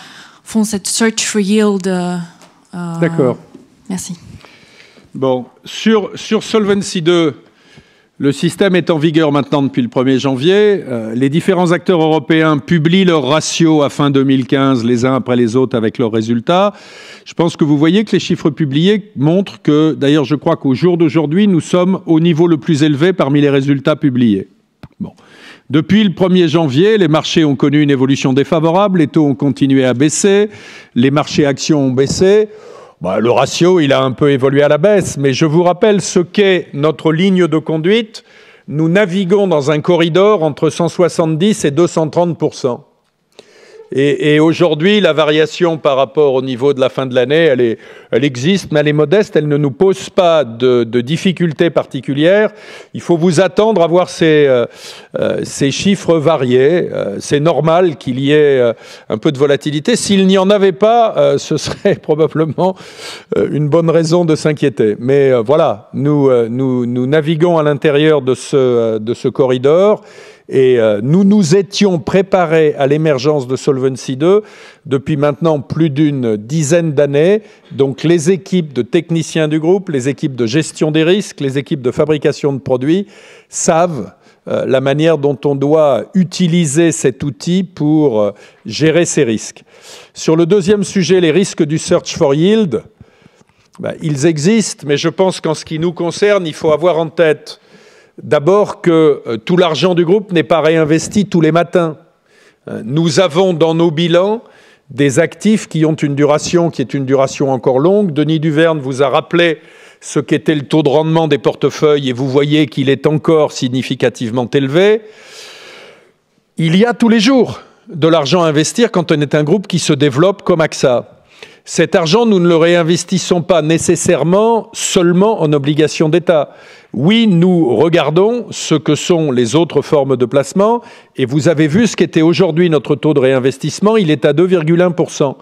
font cette search for yield? D'accord. Merci. Bon, sur Solvency II, le système est en vigueur maintenant depuis le 1er janvier. Les différents acteurs européens publient leurs ratios à fin 2015, les uns après les autres, avec leurs résultats. Je pense que vous voyez que les chiffres publiés montrent que, d'ailleurs, je crois qu'au jour d'aujourd'hui, nous sommes au niveau le plus élevé parmi les résultats publiés. Bon. Depuis le 1er janvier, les marchés ont connu une évolution défavorable, les taux ont continué à baisser, les marchés actions ont baissé. Le ratio, il a un peu évolué à la baisse, mais je vous rappelle ce qu'est notre ligne de conduite. Nous naviguons dans un corridor entre 170 et 230%. Et aujourd'hui, la variation par rapport au niveau de la fin de l'année, elle existe, mais elle est modeste, elle ne nous pose pas de difficultés particulières. Il faut vous attendre à voir ces chiffres variés. C'est normal qu'il y ait un peu de volatilité. S'il n'y en avait pas, ce serait probablement une bonne raison de s'inquiéter. Mais voilà, nous naviguons à l'intérieur de ce corridor. Et nous nous étions préparés à l'émergence de Solvency II depuis maintenant plus d'une dizaine d'années. Donc les équipes de techniciens du groupe, les équipes de gestion des risques, les équipes de fabrication de produits savent la manière dont on doit utiliser cet outil pour gérer ces risques. Sur le deuxième sujet, les risques du search for yield, ils existent, mais je pense qu'en ce qui nous concerne, il faut avoir en tête d'abord que tout l'argent du groupe n'est pas réinvesti tous les matins. Nous avons dans nos bilans des actifs qui ont une duration qui est une duration encore longue. Denis Duverne vous a rappelé ce qu'était le taux de rendement des portefeuilles et vous voyez qu'il est encore significativement élevé. Il y a tous les jours de l'argent à investir quand on est un groupe qui se développe comme AXA. Cet argent, nous ne le réinvestissons pas nécessairement seulement en obligations d'État. Oui, nous regardons ce que sont les autres formes de placement et vous avez vu ce qu'était aujourd'hui notre taux de réinvestissement, il est à 2,1%.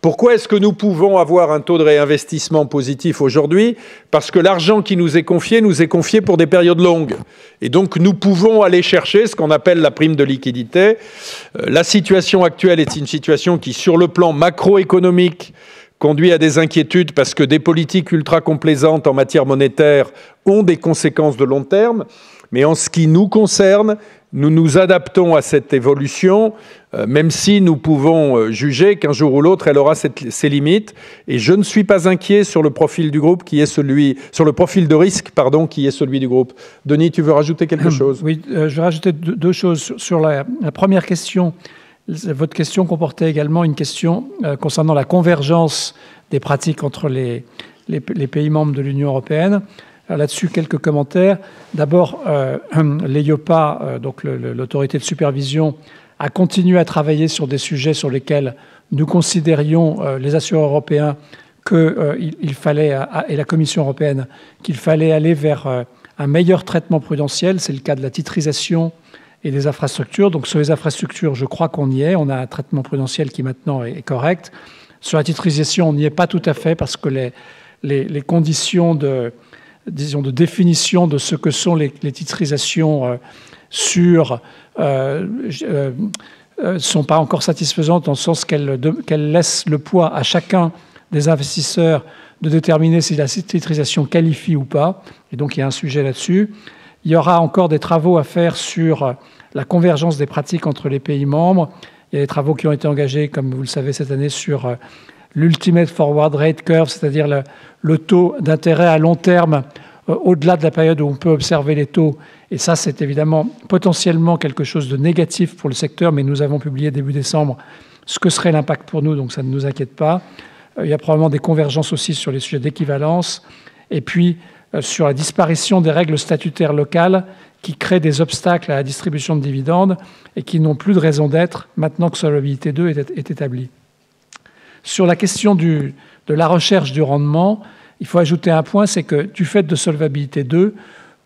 Pourquoi est-ce que nous pouvons avoir un taux de réinvestissement positif aujourd'hui? Parce que l'argent qui nous est confié pour des périodes longues. Et donc nous pouvons aller chercher ce qu'on appelle la prime de liquidité. La situation actuelle est une situation qui, sur le plan macroéconomique, conduit à des inquiétudes parce que des politiques ultra complaisantes en matière monétaire ont des conséquences de long terme. Mais en ce qui nous concerne, nous nous adaptons à cette évolution, même si nous pouvons juger qu'un jour ou l'autre, elle aura ses limites. Et je ne suis pas inquiet sur le profil du groupe qui est sur le profil de risque, pardon, qui est celui du groupe. Denis, tu veux rajouter quelque chose? Oui, je vais rajouter deux choses. Sur la première question, votre question comportait également une question concernant la convergence des pratiques entre les pays membres de l'Union européenne. Là-dessus, quelques commentaires. D'abord, l'EIOPA, donc l'autorité de supervision, a continué à travailler sur des sujets sur lesquels nous considérions, les assureurs européens, qu'il fallait, et la Commission européenne, qu'il fallait aller vers un meilleur traitement prudentiel. C'est le cas de la titrisation et des infrastructures. Donc sur les infrastructures, je crois qu'on y est. On a un traitement prudentiel qui maintenant est correct. Sur la titrisation, on n'y est pas tout à fait parce que les conditions de définition de ce que sont les titrisations sont pas encore satisfaisantes dans le sens qu'elles laissent le poids à chacun des investisseurs de déterminer si la titrisation qualifie ou pas. Et donc, il y a un sujet là-dessus. Il y aura encore des travaux à faire sur la convergence des pratiques entre les pays membres. Il y a des travaux qui ont été engagés, comme vous le savez, cette année sur l'Ultimate Forward Rate Curve, c'est-à-dire le taux d'intérêt à long terme au-delà de la période où on peut observer les taux. Et ça, c'est évidemment potentiellement quelque chose de négatif pour le secteur, mais nous avons publié début décembre ce que serait l'impact pour nous, donc ça ne nous inquiète pas. Il y a probablement des convergences aussi sur les sujets d'équivalence. Et puis, sur la disparition des règles statutaires locales qui créent des obstacles à la distribution de dividendes et qui n'ont plus de raison d'être maintenant que Solvabilité 2 est établie. Sur la question de la recherche du rendement, il faut ajouter un point, c'est que du fait de Solvabilité 2,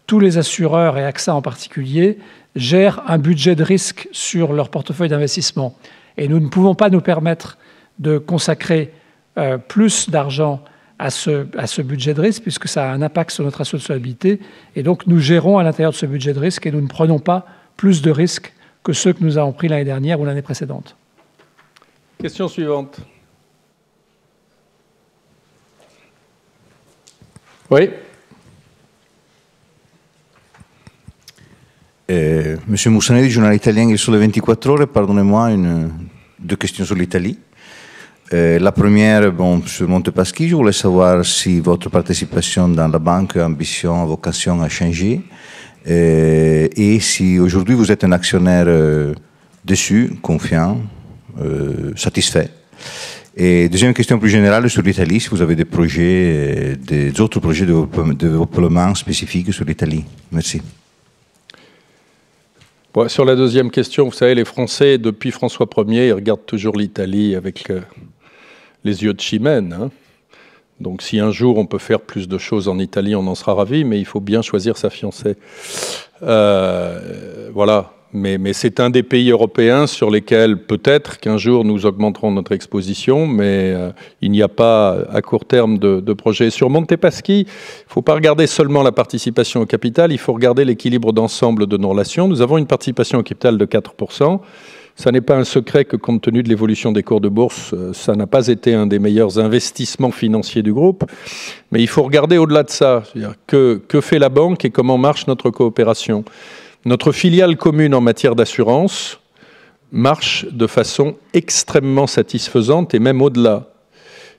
tous les assureurs, et AXA en particulier, gèrent un budget de risque sur leur portefeuille d'investissement. Et nous ne pouvons pas nous permettre de consacrer plus d'argent à ce budget de risque, puisque ça a un impact sur notre ratio de solvabilité. Et donc, nous gérons à l'intérieur de ce budget de risque et nous ne prenons pas plus de risques que ceux que nous avons pris l'année dernière ou l'année précédente. Question suivante. Oui. Monsieur Moussanelli, journal italien Il Sole 24 Ore, pardonnez-moi, deux questions sur l'Italie. La première, sur Montepaschi, je voulais savoir si votre participation dans la banque Ambition a vocation à changer et si aujourd'hui vous êtes un actionnaire déçu, confiant, satisfait. Et deuxième question plus générale sur l'Italie, si vous avez des projets, des autres projets de développement spécifiques sur l'Italie. Merci. Bon, sur la deuxième question, vous savez, les Français, depuis François Ier, ils regardent toujours l'Italie avec les yeux de Chimène. Hein. Donc si un jour on peut faire plus de choses en Italie, on en sera ravi, mais il faut bien choisir sa fiancée. Voilà. Mais c'est un des pays européens sur lesquels peut-être qu'un jour nous augmenterons notre exposition, mais il n'y a pas à court terme de projet. Sur Montepaschi, il ne faut pas regarder seulement la participation au capital, il faut regarder l'équilibre d'ensemble de nos relations. Nous avons une participation au capital de 4%. Ça n'est pas un secret que compte tenu de l'évolution des cours de bourse, ça n'a pas été un des meilleurs investissements financiers du groupe. Mais il faut regarder au-delà de ça. C'est-à-dire que fait la banque et comment marche notre coopération. Notre filiale commune en matière d'assurance marche de façon extrêmement satisfaisante et même au-delà.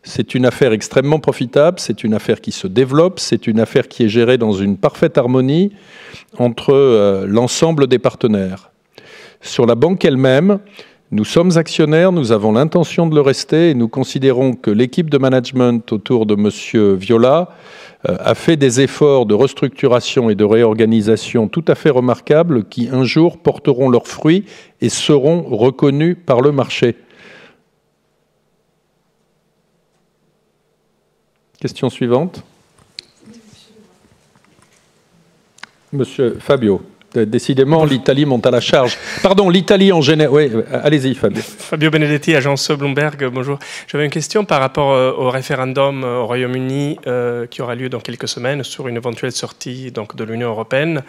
C'est une affaire extrêmement profitable, c'est une affaire qui se développe, c'est une affaire qui est gérée dans une parfaite harmonie entre l'ensemble des partenaires. Sur la banque elle-même, nous sommes actionnaires, nous avons l'intention de le rester et nous considérons que l'équipe de management autour de M. Viola a fait des efforts de restructuration et de réorganisation tout à fait remarquables qui, un jour, porteront leurs fruits et seront reconnus par le marché. Question suivante. Monsieur Fabio. Décidément, l'Italie monte à la charge. Pardon, l'Italie en général. Oui, allez-y, Fabio. Fabio Benedetti, agence Bloomberg, bonjour. J'avais une question par rapport au référendum au Royaume-Uni qui aura lieu dans quelques semaines sur une éventuelle sortie donc, de l'Union européenne.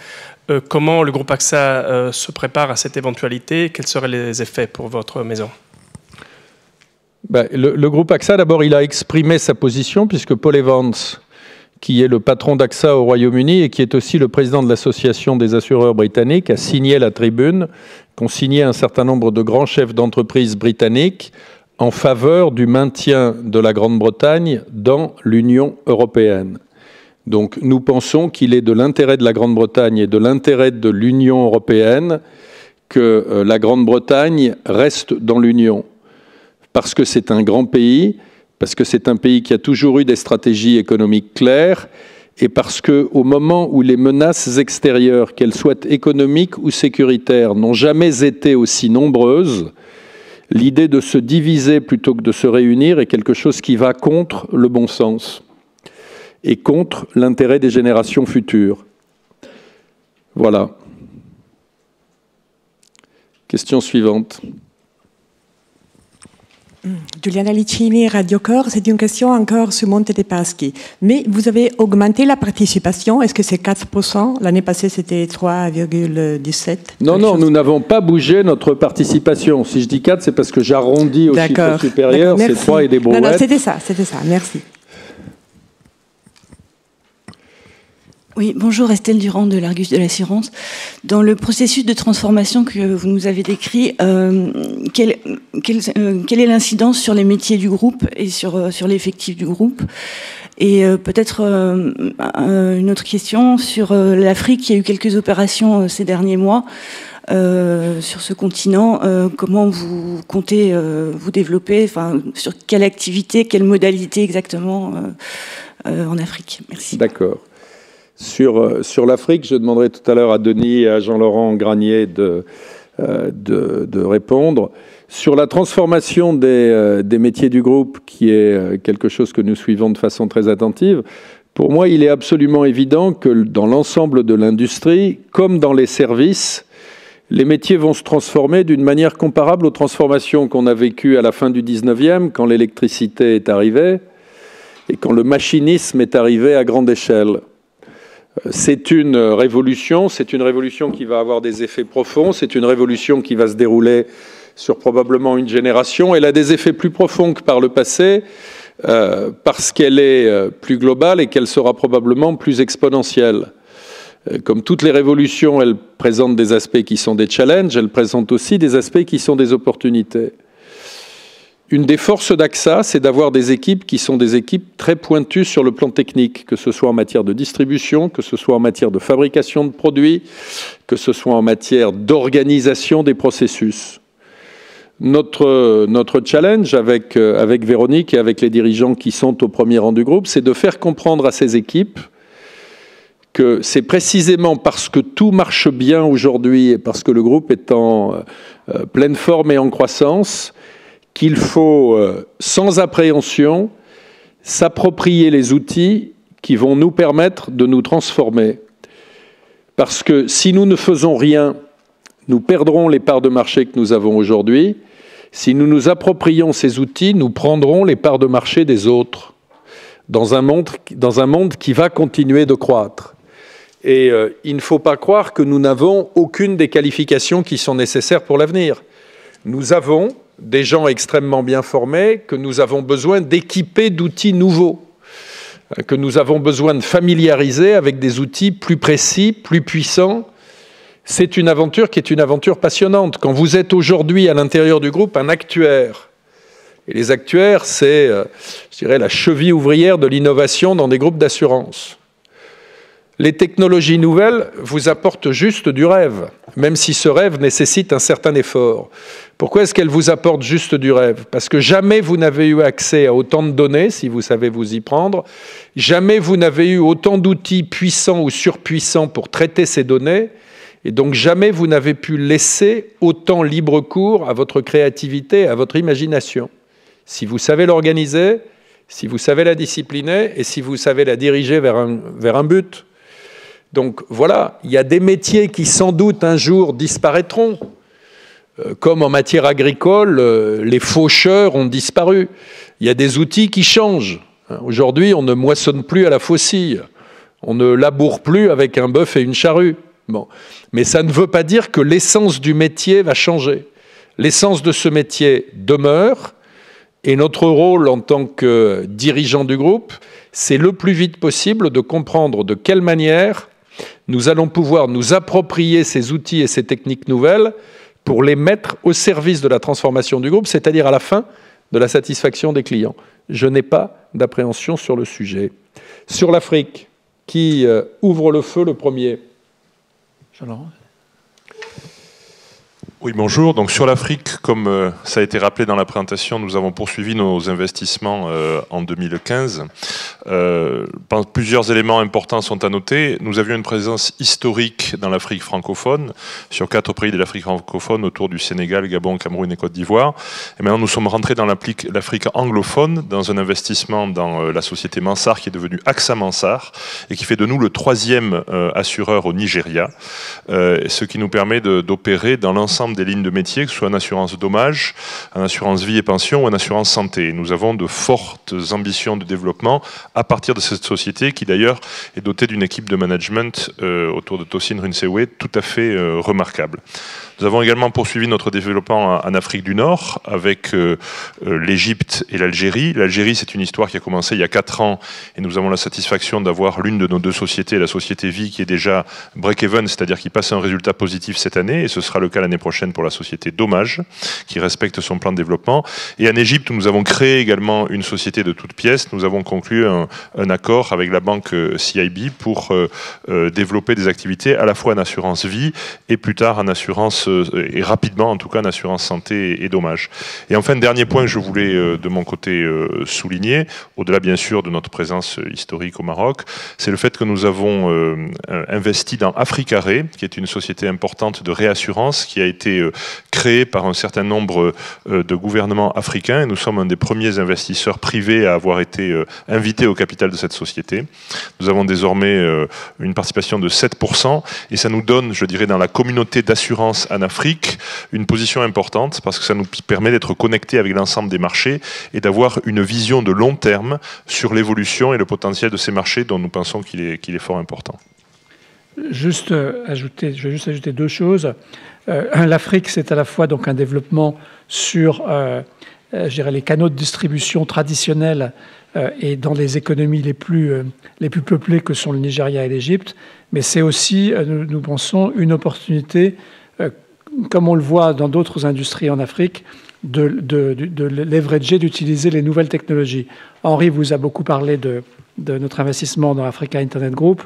Comment le groupe AXA se prépare à cette éventualité? Quels seraient les effets pour votre maison? Le groupe AXA, d'abord, il a exprimé sa position puisque Paul Evans, qui est le patron d'AXA au Royaume-Uni et qui est aussi le président de l'Association des assureurs britanniques, a signé la tribune qu'ont signé un certain nombre de grands chefs d'entreprise britanniques en faveur du maintien de la Grande-Bretagne dans l'Union européenne. Donc nous pensons qu'il est de l'intérêt de la Grande-Bretagne et de l'intérêt de l'Union européenne que la Grande-Bretagne reste dans l'Union, parce que c'est un grand pays, parce que c'est un pays qui a toujours eu des stratégies économiques claires et parce qu'au moment où les menaces extérieures, qu'elles soient économiques ou sécuritaires, n'ont jamais été aussi nombreuses, l'idée de se diviser plutôt que de se réunir est quelque chose qui va contre le bon sens et contre l'intérêt des générations futures. Voilà. Question suivante. Giuliana Licini, Radio Corps, c'est une question encore sur Monte dei Paschi. Mais vous avez augmenté la participation, est-ce que c'est 4%? L'année passée, c'était 3,17%. Non, non, nous n'avons pas bougé notre participation. Si je dis 4, c'est parce que j'arrondis au chiffre supérieur, c'est 3 et des brouettes. Non, non, c'était ça, merci. Oui, bonjour, Estelle Durand de l'Argus de l'Assurance. Dans le processus de transformation que vous nous avez décrit, quelle est l'incidence sur les métiers du groupe et sur l'effectif du groupe? Et peut-être une autre question sur l'Afrique. Il y a eu quelques opérations ces derniers mois sur ce continent. Comment vous comptez vous développer? Enfin, sur quelle activité, quelle modalité exactement en Afrique? Merci. D'accord. Sur l'Afrique, je demanderai tout à l'heure à Denis et à Jean-Laurent Granier de répondre. Sur la transformation des métiers du groupe, qui est quelque chose que nous suivons de façon très attentive, pour moi, il est absolument évident que dans l'ensemble de l'industrie, comme dans les services, les métiers vont se transformer d'une manière comparable aux transformations qu'on a vécues à la fin du 19e, quand l'électricité est arrivée et quand le machinisme est arrivé à grande échelle. C'est une révolution qui va avoir des effets profonds, c'est une révolution qui va se dérouler sur probablement une génération. Elle a des effets plus profonds que par le passé, parce qu'elle est plus globale et qu'elle sera probablement plus exponentielle. Comme toutes les révolutions, elle présente des aspects qui sont des challenges, elle présente aussi des aspects qui sont des opportunités. Une des forces d'AXA, c'est d'avoir des équipes qui sont des équipes très pointues sur le plan technique, que ce soit en matière de distribution, que ce soit en matière de fabrication de produits, que ce soit en matière d'organisation des processus. Notre challenge avec Véronique et avec les dirigeants qui sont au premier rang du groupe, c'est de faire comprendre à ces équipes que c'est précisément parce que tout marche bien aujourd'hui et parce que le groupe est en pleine forme et en croissance qu'il faut, sans appréhension, s'approprier les outils qui vont nous permettre de nous transformer. Parce que si nous ne faisons rien, nous perdrons les parts de marché que nous avons aujourd'hui. Si nous nous approprions ces outils, nous prendrons les parts de marché des autres, dans un monde qui va continuer de croître. Et il ne faut pas croire que nous n'avons aucune des qualifications qui sont nécessaires pour l'avenir. Nous avons des gens extrêmement bien formés, que nous avons besoin d'équiper d'outils nouveaux, que nous avons besoin de familiariser avec des outils plus précis, plus puissants. C'est une aventure qui est une aventure passionnante. Quand vous êtes aujourd'hui à l'intérieur du groupe un actuaire, et les actuaires, c'est, je dirais, la cheville ouvrière de l'innovation dans des groupes d'assurance. Les technologies nouvelles vous apportent juste du rêve, même si ce rêve nécessite un certain effort. Pourquoi est-ce qu'elles vous apportent juste du rêve? Parce que jamais vous n'avez eu accès à autant de données, si vous savez vous y prendre. Jamais vous n'avez eu autant d'outils puissants ou surpuissants pour traiter ces données. Et donc jamais vous n'avez pu laisser autant libre cours à votre créativité, à votre imagination. Si vous savez l'organiser, si vous savez la discipliner et si vous savez la diriger vers un but. Donc voilà, il y a des métiers qui sans doute un jour disparaîtront. Comme en matière agricole, les faucheurs ont disparu. Il y a des outils qui changent. Aujourd'hui, on ne moissonne plus à la faucille. On ne laboure plus avec un bœuf et une charrue. Bon. Mais ça ne veut pas dire que l'essence du métier va changer. L'essence de ce métier demeure. Et notre rôle en tant que dirigeant du groupe, c'est le plus vite possible de comprendre de quelle manière nous allons pouvoir nous approprier ces outils et ces techniques nouvelles pour les mettre au service de la transformation du groupe, c'est-à-dire à la fin de la satisfaction des clients. Je n'ai pas d'appréhension sur le sujet. Sur l'Afrique, qui ouvre le feu le premier? Jean-Laurent. Oui, bonjour. Donc sur l'Afrique, comme ça a été rappelé dans la présentation, nous avons poursuivi nos investissements en 2015. Plusieurs éléments importants sont à noter. Nous avions une présence historique dans l'Afrique francophone, sur 4 pays de l'Afrique francophone, autour du Sénégal, Gabon, Cameroun et Côte d'Ivoire. Et maintenant, nous sommes rentrés dans l'Afrique anglophone, dans un investissement dans la société Mansart, qui est devenue AXA Mansart, et qui fait de nous le 3e assureur au Nigeria, ce qui nous permet d'opérer dans l'ensemble des lignes de métier, que ce soit en assurance dommage, en assurance vie et pension ou en assurance santé. Nous avons de fortes ambitions de développement à partir de cette société qui d'ailleurs est dotée d'une équipe de management autour de Tosin Runsewe tout à fait remarquable. Nous avons également poursuivi notre développement en Afrique du Nord avec l'Égypte et l'Algérie. L'Algérie, c'est une histoire qui a commencé il y a 4 ans et nous avons la satisfaction d'avoir l'une de nos 2 sociétés, la société Vie, qui est déjà break-even, c'est-à-dire qui passe un résultat positif cette année, et ce sera le cas l'année prochaine pour la société Dommage, qui respecte son plan de développement. Et en Égypte, nous avons créé également une société de toutes pièces. Nous avons conclu un accord avec la banque CIB pour développer des activités à la fois en assurance vie et plus tard en assurance et rapidement en tout cas en assurance santé et dommages. Et enfin, dernier point que je voulais de mon côté souligner, au-delà bien sûr de notre présence historique au Maroc, c'est le fait que nous avons investi dans Africaré, qui est une société importante de réassurance qui a été créée par un certain nombre de gouvernements africains, et nous sommes un des premiers investisseurs privés à avoir été invités au capital de cette société. Nous avons désormais une participation de 7%, et ça nous donne, je dirais, dans la communauté d'assurance en Afrique, une position importante, parce que ça nous permet d'être connectés avec l'ensemble des marchés et d'avoir une vision de long terme sur l'évolution et le potentiel de ces marchés dont nous pensons qu'il est fort important. Je vais juste ajouter 2 choses. L'Afrique, c'est à la fois donc un développement sur je dirais, les canaux de distribution traditionnels et dans les économies les plus peuplées que sont le Nigeria et l'Égypte, mais c'est aussi, nous pensons, une opportunité, comme on le voit dans d'autres industries en Afrique, de leverager, d'utiliser les nouvelles technologies. Henri vous a beaucoup parlé de notre investissement dans Africa Internet Group,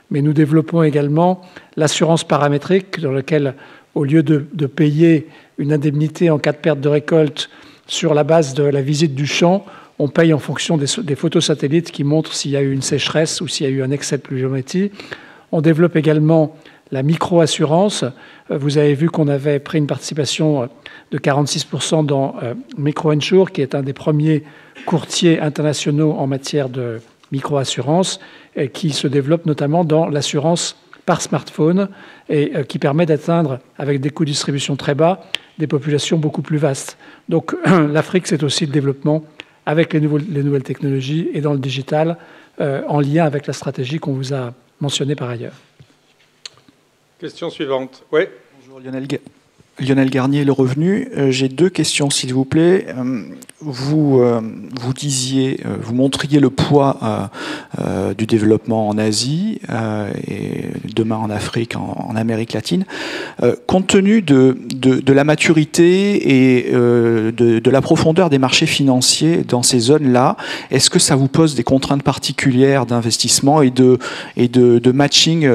mais nous développons également l'assurance paramétrique, dans laquelle, au lieu de payer une indemnité en cas de perte de récolte sur la base de la visite du champ, on paye en fonction des photos satellites qui montrent s'il y a eu une sécheresse ou s'il y a eu un excès de pluviométrie. On développe également la micro-assurance. Vous avez vu qu'on avait pris une participation de 46% dans Micro-Insure, qui est un des premiers courtiers internationaux en matière de micro-assurance, et qui se développe notamment dans l'assurance par smartphone et qui permet d'atteindre, avec des coûts de distribution très bas, des populations beaucoup plus vastes. Donc l'Afrique, c'est aussi le développement avec les nouvelles technologies et dans le digital, en lien avec la stratégie qu'on vous a mentionnée par ailleurs. Question suivante. Oui. Bonjour Lionel Garnier, Le Revenu. J'ai 2 questions, s'il vous plaît. Vous montriez le poids du développement en Asie et demain en Afrique, en Amérique latine. Compte tenu de la maturité et de la profondeur des marchés financiers dans ces zones-là, est-ce que ça vous pose des contraintes particulières d'investissement et de matching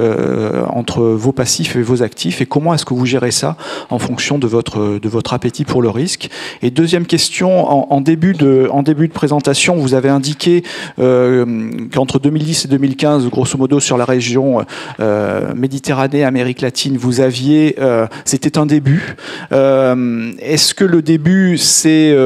entre vos passifs et vos actifs? Et comment est-ce que vous gérez ça en fonction de votre appétit pour le risque. Et deuxième question, en début de présentation, vous avez indiqué qu'entre 2010 et 2015, grosso modo sur la région Méditerranée, Amérique latine, vous aviez, c'était un début. Est-ce que le début, c'est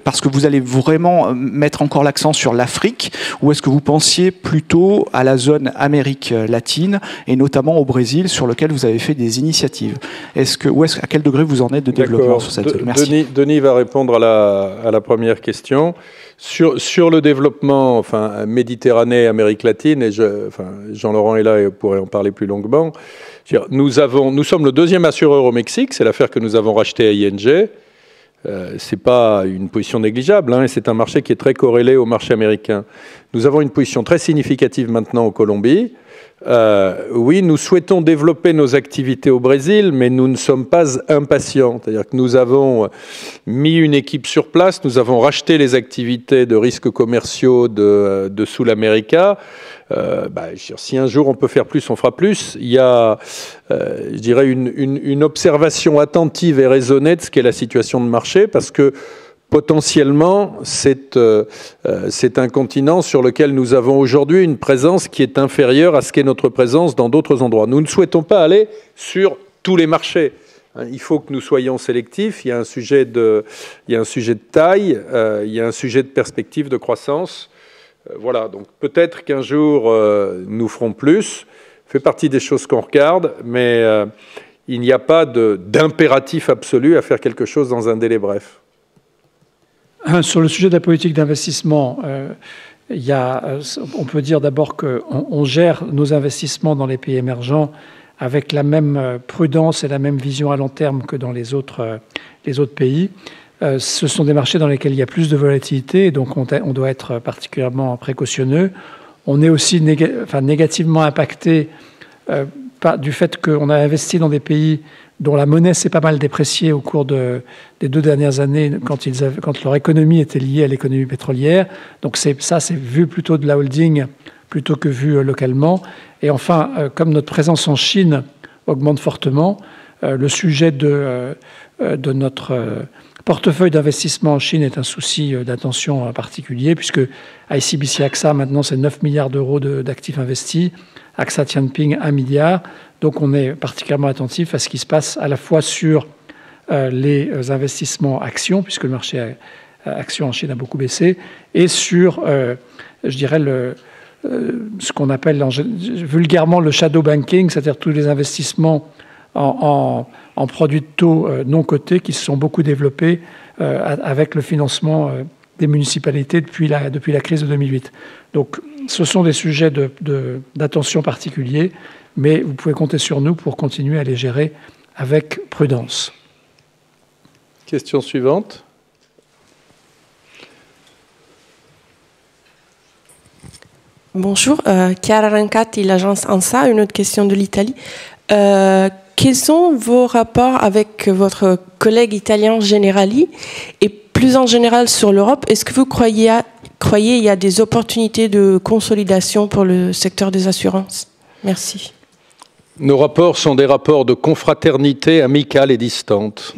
parce que vous allez vraiment mettre encore l'accent sur l'Afrique, ou est-ce que vous pensiez plutôt à la zone Amérique latine, et notamment au Brésil, sur lequel vous avez fait des initiatives? À quel degré vous en êtes de développement sur cette zone? Merci. Denis va répondre à la première question. Sur le développement, enfin, Méditerranée, Amérique latine, et Jean-Laurent est là et pourrait en parler plus longuement. Nous sommes le deuxième assureur au Mexique, c'est l'affaire que nous avons rachetée à ING. C'est pas une position négligeable, hein, et c'est un marché qui est très corrélé au marché américain. Nous avons une position très significative maintenant en Colombie. Oui, nous souhaitons développer nos activités au Brésil, mais nous ne sommes pas impatients. C'est-à-dire que nous avons mis une équipe sur place, nous avons racheté les activités de risques commerciaux de Sul-América. Si un jour on peut faire plus, on fera plus. Il y a, je dirais, une observation attentive et raisonnée de ce qu'est la situation de marché, parce que potentiellement, c'est un continent sur lequel nous avons aujourd'hui une présence qui est inférieure à ce qu'est notre présence dans d'autres endroits. Nous ne souhaitons pas aller sur tous les marchés. Il faut que nous soyons sélectifs. Il y a un sujet de taille, il y a un sujet de perspective de croissance. Voilà, donc peut-être qu'un jour, nous ferons plus. Ça fait partie des choses qu'on regarde, mais il n'y a pas d'impératif absolu à faire quelque chose dans un délai bref. Sur le sujet de la politique d'investissement, on peut dire d'abord qu'on gère nos investissements dans les pays émergents avec la même prudence et la même vision à long terme que dans les autres pays. Ce sont des marchés dans lesquels il y a plus de volatilité, et donc on doit être particulièrement précautionneux. On est aussi négativement impacté du fait qu'on a investi dans des pays dont la monnaie s'est pas mal dépréciée au cours des 2 dernières années, quand leur économie était liée à l'économie pétrolière. Donc c'est vu plutôt de la holding plutôt que vu localement. Et enfin, comme notre présence en Chine augmente fortement, le sujet de notre portefeuille d'investissement en Chine est un souci d'attention particulier, puisque ICBC AXA, maintenant, c'est 9 milliards d'euros d'actifs investis. AXA Tianping, 1 milliard. Donc on est particulièrement attentif à ce qui se passe à la fois sur les investissements actions, puisque le marché actions en Chine a beaucoup baissé, et sur, je dirais, ce qu'on appelle vulgairement le shadow banking, c'est-à-dire tous les investissements en produits de taux non cotés qui se sont beaucoup développés avec le financement des municipalités depuis la crise de 2008. Donc ce sont des sujets d'attention particuliers, mais vous pouvez compter sur nous pour continuer à les gérer avec prudence. Question suivante. Bonjour, Chiara Rancati, l'agence ANSA. Une autre question de l'Italie. Quels sont vos rapports avec votre collègue italien Generali, et plus en général sur l'Europe? Est-ce que vous croyez il y a des opportunités de consolidation pour le secteur des assurances? Merci. Nos rapports sont des rapports de confraternité amicale et distante.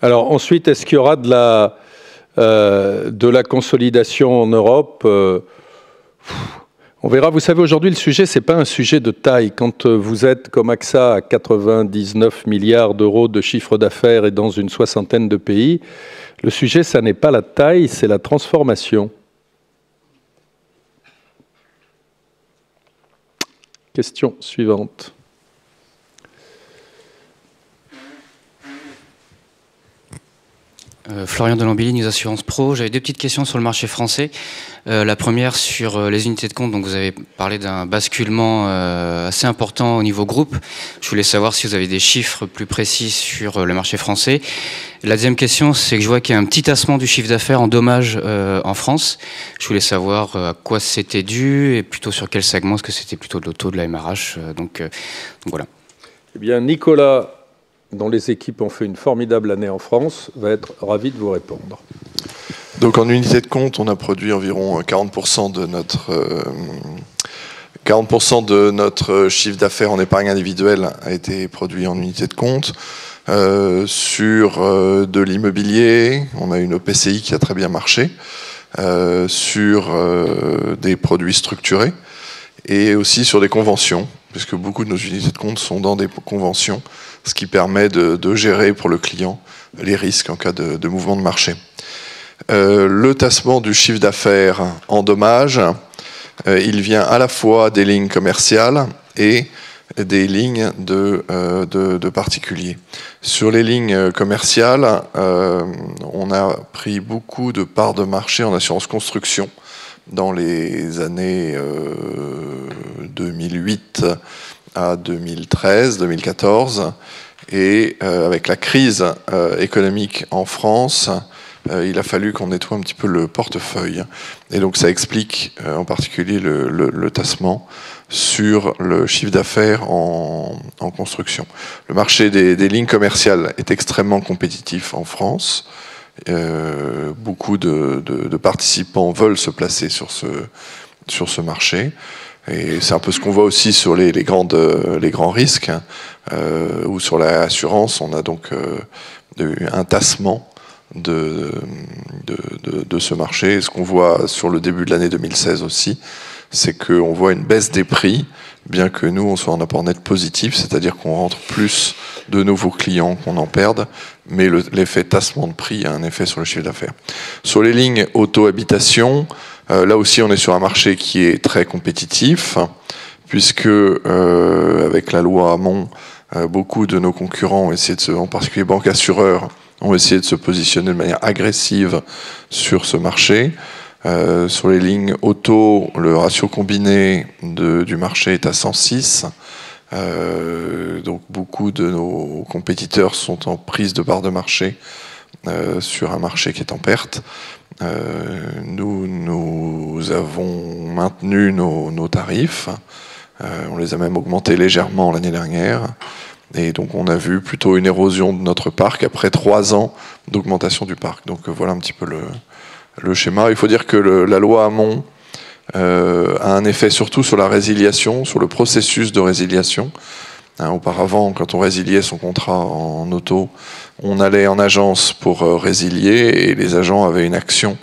Alors ensuite, est-ce qu'il y aura de la consolidation en Europe? On verra. Vous savez, aujourd'hui, le sujet, ce n'est pas un sujet de taille. Quand vous êtes comme AXA à 99 milliards d'euros de chiffre d'affaires et dans une 60aine de pays, le sujet, ça n'est pas la taille, c'est la transformation. Question suivante. Florian Delambili, News Assurance Pro. J'avais 2 petites questions sur le marché français. La première sur les unités de compte. Donc vous avez parlé d'un basculement assez important au niveau groupe. Je voulais savoir si vous avez des chiffres plus précis sur le marché français. La deuxième question, c'est que je vois qu'il y a un petit tassement du chiffre d'affaires en dommages en France. Je voulais savoir à quoi c'était dû et plutôt sur quel segment. Est-ce que c'était plutôt de l'auto, de la MRH donc voilà. Eh bien, Nicolas, dont les équipes ont fait une formidable année en France, va être ravi de vous répondre. Donc en unité de compte, on a produit environ 40% de notre 40% de notre chiffre d'affaires en épargne individuelle a été produit en unité de compte. Sur de l'immobilier, on a une OPCI qui a très bien marché. Sur des produits structurés et aussi sur des conventions, puisque beaucoup de nos unités de compte sont dans des conventions, ce qui permet de gérer pour le client les risques en cas de mouvement de marché. Le tassement du chiffre d'affaires en dommages, il vient à la fois des lignes commerciales et des lignes de particuliers. Sur les lignes commerciales, on a pris beaucoup de parts de marché en assurance construction dans les années 2008 à 2013, 2014. Et avec la crise économique en France, il a fallu qu'on nettoie un petit peu le portefeuille. Et donc ça explique en particulier le tassement sur le chiffre d'affaires en construction. Le marché des lignes commerciales est extrêmement compétitif en France. Beaucoup de participants veulent se placer sur ce marché. Et c'est un peu ce qu'on voit aussi sur les grands risques, ou sur l'assurance, on a donc un tassement de ce marché. Et ce qu'on voit sur le début de l'année 2016 aussi, c'est qu'on voit une baisse des prix, bien que nous, on soit en apport net positif, c'est-à-dire qu'on rentre plus de nouveaux clients qu'on en perde, mais l'effet tassement de prix a un effet sur le chiffre d'affaires. Sur les lignes auto-habitation, là aussi, on est sur un marché qui est très compétitif, puisque avec la loi Hamon, beaucoup de nos concurrents ont essayé en particulier banques assureurs, ont essayé de se positionner de manière agressive sur ce marché. Sur les lignes auto, le ratio combiné du marché est à 106. Donc beaucoup de nos compétiteurs sont en prise de part de marché sur un marché qui est en perte. Nous avons maintenu nos tarifs. On les a même augmentés légèrement l'année dernière. Et donc on a vu plutôt une érosion de notre parc après 3 ans d'augmentation du parc. Donc voilà un petit peu le schéma. Il faut dire que la loi Hamon a un effet surtout sur la résiliation, sur le processus de résiliation. Auparavant, quand on résiliait son contrat en auto, on allait en agence pour résilier et les agents avaient une action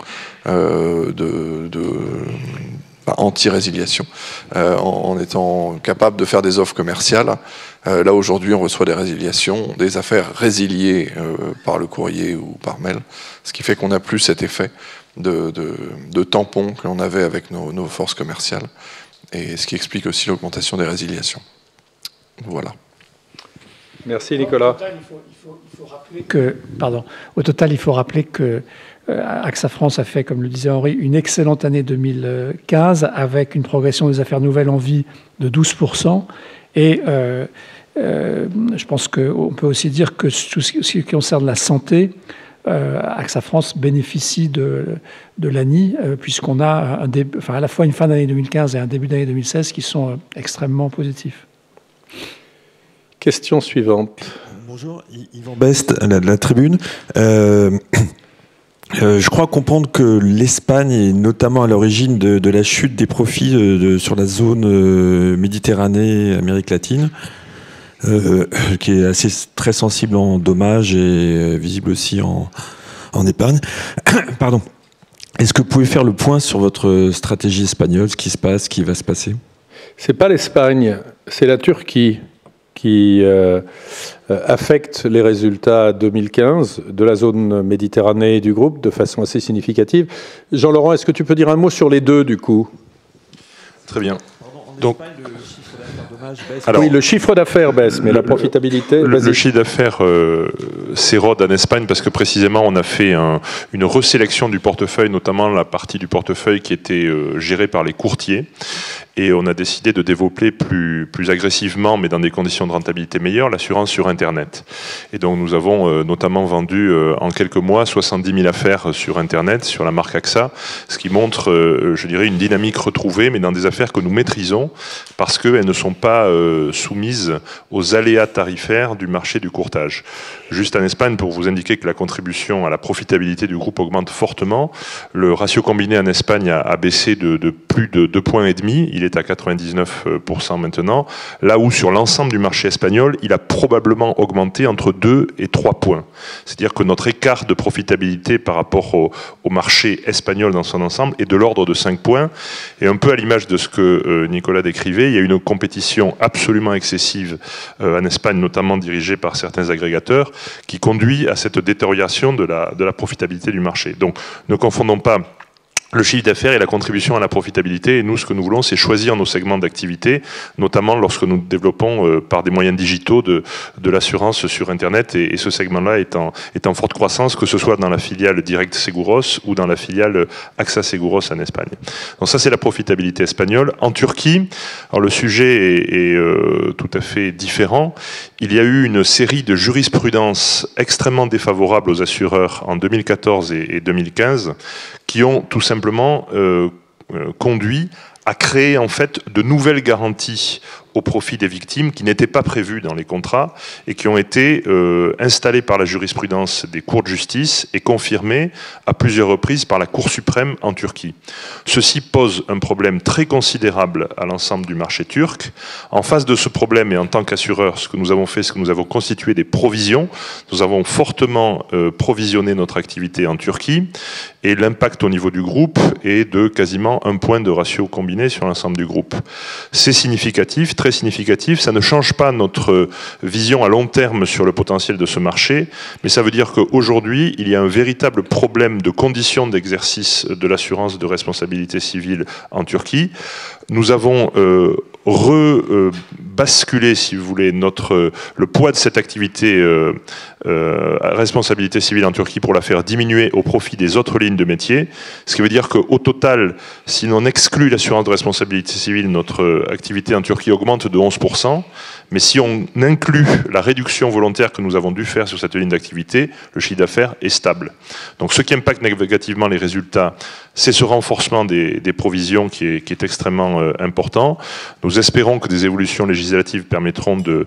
anti-résiliation en étant capable de faire des offres commerciales. Là, aujourd'hui, on reçoit des résiliations, des affaires résiliées par le courrier ou par mail, ce qui fait qu'on n'a plus cet effet de tampon que l'on avait avec nos forces commerciales, et ce qui explique aussi l'augmentation des résiliations. Voilà. Merci Nicolas. Au total, il faut rappeler que AXA France a fait, comme le disait Henri, une excellente année 2015 avec une progression des affaires nouvelles en vie de 12%. Et je pense qu'on peut aussi dire que tout ce qui concerne la santé, AXA France bénéficie de l'ANI, puisqu'on a à la fois une fin d'année 2015 et un début d'année 2016 qui sont extrêmement positifs. Question suivante. Bonjour, Yvan Best, la Tribune. Je crois comprendre que l'Espagne est notamment à l'origine de la chute des profits sur la zone Méditerranée, Amérique latine, qui est très sensible en dommages et visible aussi en épargne. Pardon. Est-ce que vous pouvez faire le point sur votre stratégie espagnole, ce qui se passe, ce qui va se passer? C'est pas l'Espagne, c'est la Turquie qui affecte les résultats 2015 de la zone Méditerranée et du groupe de façon assez significative. Jean-Laurent, est-ce que tu peux dire un mot sur les deux, du coup? Très bien. Donc, oui, le chiffre d'affaires baisse, mais la profitabilité... Le chiffre d'affaires s'érode en Espagne parce que précisément on a fait une resélection du portefeuille, notamment la partie du portefeuille qui était gérée par les courtiers. Et on a décidé de développer plus agressivement, mais dans des conditions de rentabilité meilleures, l'assurance sur Internet. Et donc nous avons notamment vendu en quelques mois 70 000 affaires sur Internet, sur la marque AXA, ce qui montre, je dirais, une dynamique retrouvée, mais dans des affaires que nous maîtrisons, parce qu'elles ne sont pas soumises aux aléas tarifaires du marché du courtage. Juste en Espagne, pour vous indiquer que la contribution à la profitabilité du groupe augmente fortement, le ratio combiné en Espagne a baissé de plus de 2,5 points. Il il est à 99% maintenant, là où sur l'ensemble du marché espagnol, il a probablement augmenté entre 2 et 3 points. C'est-à-dire que notre écart de profitabilité par rapport au marché espagnol dans son ensemble est de l'ordre de 5 points. Et un peu à l'image de ce que Nicolas décrivait, il y a une compétition absolument excessive en Espagne, notamment dirigée par certains agrégateurs, qui conduit à cette détérioration de la profitabilité du marché. Donc ne confondons pas le chiffre d'affaires et la contribution à la profitabilité. Et nous, ce que nous voulons, c'est choisir nos segments d'activité, notamment lorsque nous développons par des moyens digitaux de l'assurance sur Internet. Et ce segment-là est en forte croissance, que ce soit dans la filiale Direct Seguros ou dans la filiale AXA Seguros en Espagne. Donc ça, c'est la profitabilité espagnole. En Turquie, alors le sujet est tout à fait différent. Il y a eu une série de jurisprudences extrêmement défavorables aux assureurs en 2014 et 2015 qui ont tout simplement conduit à créer en fait de nouvelles garanties au profit des victimes qui n'étaient pas prévues dans les contrats et qui ont été installées par la jurisprudence des cours de justice et confirmées à plusieurs reprises par la Cour suprême en Turquie. Ceci pose un problème très considérable à l'ensemble du marché turc. En face de ce problème et en tant qu'assureur, ce que nous avons fait, c'est que nous avons constitué des provisions. Nous avons fortement provisionné notre activité en Turquie et l'impact au niveau du groupe est de quasiment 1 point de ratio combiné sur l'ensemble du groupe. C'est significatif, très significatif. Ça ne change pas notre vision à long terme sur le potentiel de ce marché, mais ça veut dire qu'aujourd'hui, il y a un véritable problème de conditions d'exercice de l'assurance de responsabilité civile en Turquie. Nous avons rebasculé, si vous voulez, le poids de cette activité responsabilité civile en Turquie pour la faire diminuer au profit des autres lignes de métier. Ce qui veut dire qu'au total, si l'on exclut l'assurance de responsabilité civile, notre activité en Turquie augmente de 11%. Mais si on inclut la réduction volontaire que nous avons dû faire sur cette ligne d'activité, le chiffre d'affaires est stable. Donc ce qui impacte négativement les résultats, c'est ce renforcement des provisions qui est extrêmement important. Nous espérons que des évolutions législatives permettront de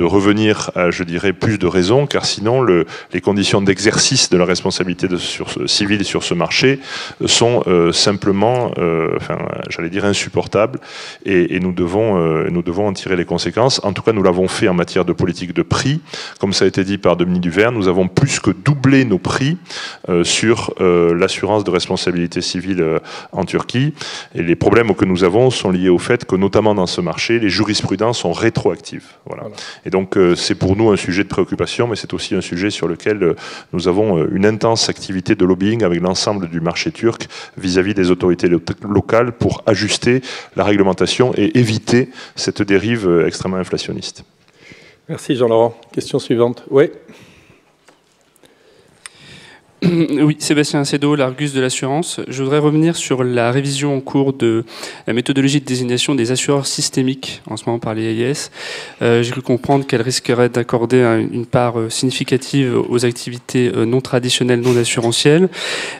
revenir à, je dirais, plus de raison, car sinon les conditions d'exercice de la responsabilité civile sur ce marché sont simplement, j'allais dire, insupportables, et nous devons en tirer les conséquences. En tout cas, nous l'avons fait en matière de politique de prix. Comme ça a été dit par Dominique Duvert, nous avons plus que doublé nos prix sur l'assurance de responsabilité civile en Turquie. Et les problèmes que nous avons sont liés au fait que, notamment dans ce marché, les jurisprudences sont rétroactives. Voilà. Et donc, c'est pour nous un sujet de préoccupation, mais c'est aussi un sujet sur lequel nous avons une intense activité de lobbying avec l'ensemble du marché turc vis-à-vis des autorités locales pour ajuster la réglementation et éviter cette dérive extrêmement inflationniste. Merci Jean-Laurent. Question suivante. Oui. Oui, Sébastien Acedo, l'Argus de l'assurance. Je voudrais revenir sur la révision en cours de la méthodologie de désignation des assureurs systémiques, en ce moment par les AIS. J'ai cru comprendre qu'elle risquerait d'accorder une part significative aux activités non traditionnelles, non assurantielles.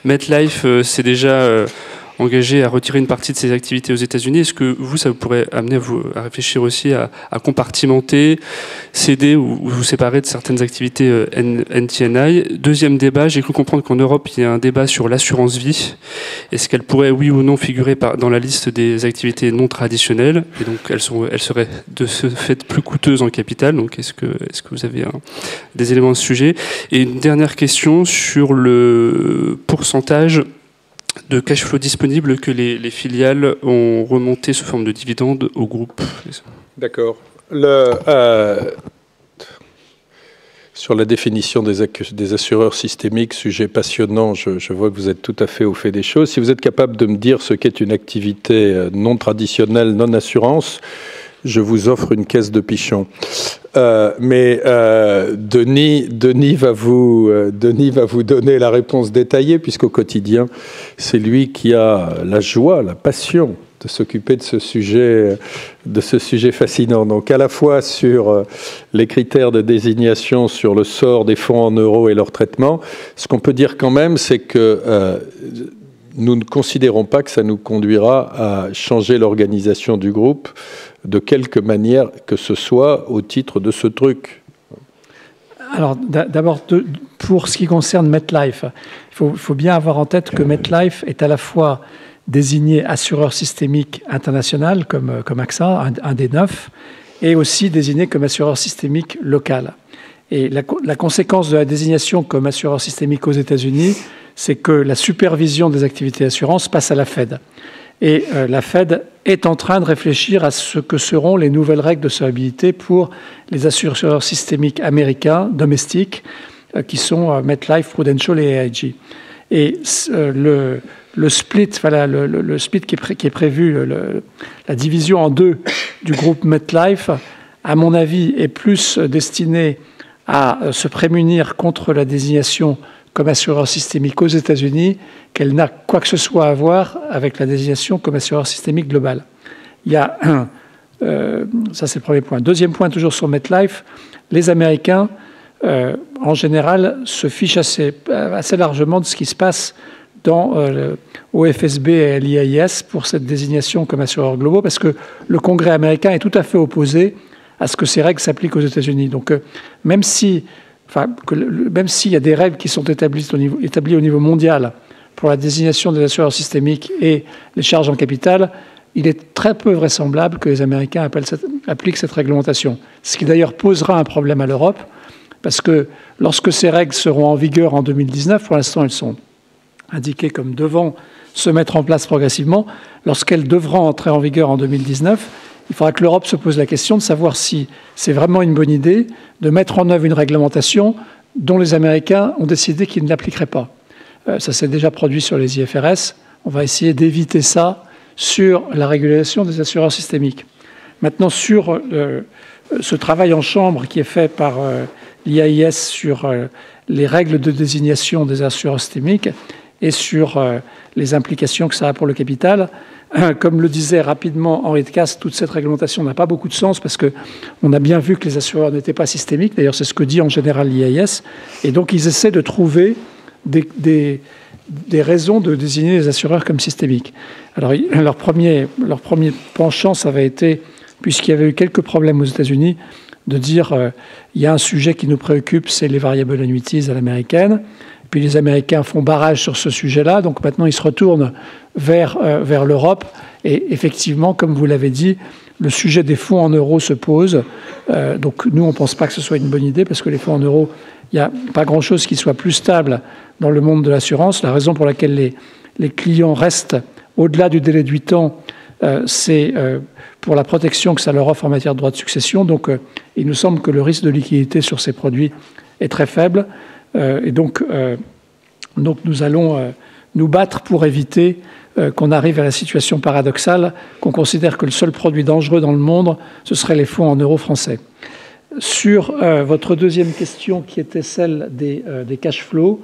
MetLife, c'est déjà engagé à retirer une partie de ses activités aux États-Unis. Est-ce que vous, ça vous pourrait amener à réfléchir aussi à compartimenter, céder ou vous séparer de certaines activités NTNI? Deuxième débat, j'ai cru comprendre qu'en Europe, il y a un débat sur l'assurance vie. Est-ce qu'elle pourrait, oui ou non, figurer dans la liste des activités non traditionnelles? Et donc, elle serait de ce fait plus coûteuse en capital. Donc, est-ce que vous avez des éléments à ce sujet? Et une dernière question sur le pourcentage de cash flow disponible que les filiales ont remonté sous forme de dividendes au groupe. D'accord. Sur la définition des assureurs systémiques, sujet passionnant, je vois que vous êtes tout à fait au fait des choses. Si vous êtes capable de me dire ce qu'est une activité non traditionnelle, non assurance, je vous offre une caisse de pichons. Mais Denis va vous donner la réponse détaillée, puisqu'au quotidien, c'est lui qui a la joie, la passion de s'occuper de ce sujet fascinant. Donc à la fois sur les critères de désignation, sur le sort des fonds en euros et leur traitement, ce qu'on peut dire quand même, c'est que nous ne considérons pas que ça nous conduira à changer l'organisation du groupe de quelque manière que ce soit au titre de ce truc. Alors d'abord, pour ce qui concerne MetLife, il faut bien avoir en tête que MetLife est à la fois désigné assureur systémique international comme AXA, un des 9, et aussi désigné comme assureur systémique local. Et la conséquence de la désignation comme assureur systémique aux États-Unis, c'est que la supervision des activités d'assurance passe à la Fed. Et la Fed est en train de réfléchir à ce que seront les nouvelles règles de solvabilité pour les assureurs systémiques américains, domestiques, qui sont MetLife, Prudential et AIG. Et le split, voilà, le split qui est prévu, la division en deux du groupe MetLife, à mon avis, est plus destiné à se prémunir contre la désignation comme assureur systémique aux États-Unis qu'elle n'a quoi que ce soit à voir avec la désignation comme assureur systémique global. Il y a ça c'est le premier point. Deuxième point, toujours sur MetLife, les Américains, en général, se fichent assez largement de ce qui se passe au FSB et à l'IAIS pour cette désignation comme assureur global, parce que le Congrès américain est tout à fait opposé à ce que ces règles s'appliquent aux États-Unis. Donc, même s'il y a des règles qui sont établies au niveau mondial pour la désignation des assureurs systémiques et les charges en capital, il est très peu vraisemblable que les Américains appliquent cette réglementation. Ce qui d'ailleurs posera un problème à l'Europe, parce que lorsque ces règles seront en vigueur en 2019, pour l'instant elles sont indiquées comme devant se mettre en place progressivement, lorsqu'elles devront entrer en vigueur en 2019, il faudra que l'Europe se pose la question de savoir si c'est vraiment une bonne idée de mettre en œuvre une réglementation dont les Américains ont décidé qu'ils ne l'appliqueraient pas. Ça s'est déjà produit sur les IFRS. On va essayer d'éviter ça sur la régulation des assureurs systémiques. Maintenant, sur ce travail en chambre qui est fait par l'IAIS sur les règles de désignation des assureurs systémiques et sur les implications que ça a pour le capital, comme le disait rapidement Henri de Castries, toute cette réglementation n'a pas beaucoup de sens parce qu'on a bien vu que les assureurs n'étaient pas systémiques. D'ailleurs, c'est ce que dit en général l'IAIS. Et donc, ils essaient de trouver des raisons de désigner les assureurs comme systémiques. Alors, leur premier penchant, ça avait été, puisqu'il y avait eu quelques problèmes aux États-Unis, de dire il y a un sujet qui nous préoccupe, c'est les variable annuities à l'américaine. Puis les Américains font barrage sur ce sujet-là, donc maintenant ils se retournent vers l'Europe. Et effectivement, comme vous l'avez dit, le sujet des fonds en euros se pose. Donc nous, on ne pense pas que ce soit une bonne idée, parce que les fonds en euros, il n'y a pas grand-chose qui soit plus stable dans le monde de l'assurance. La raison pour laquelle les clients restent au-delà du délai de 8 ans, c'est pour la protection que ça leur offre en matière de droit de succession. Donc il nous semble que le risque de liquidité sur ces produits est très faible. Et donc nous allons nous battre pour éviter qu'on arrive à la situation paradoxale qu'on considère que le seul produit dangereux dans le monde, ce serait les fonds en euros français. Sur votre deuxième question, qui était celle des cash flows,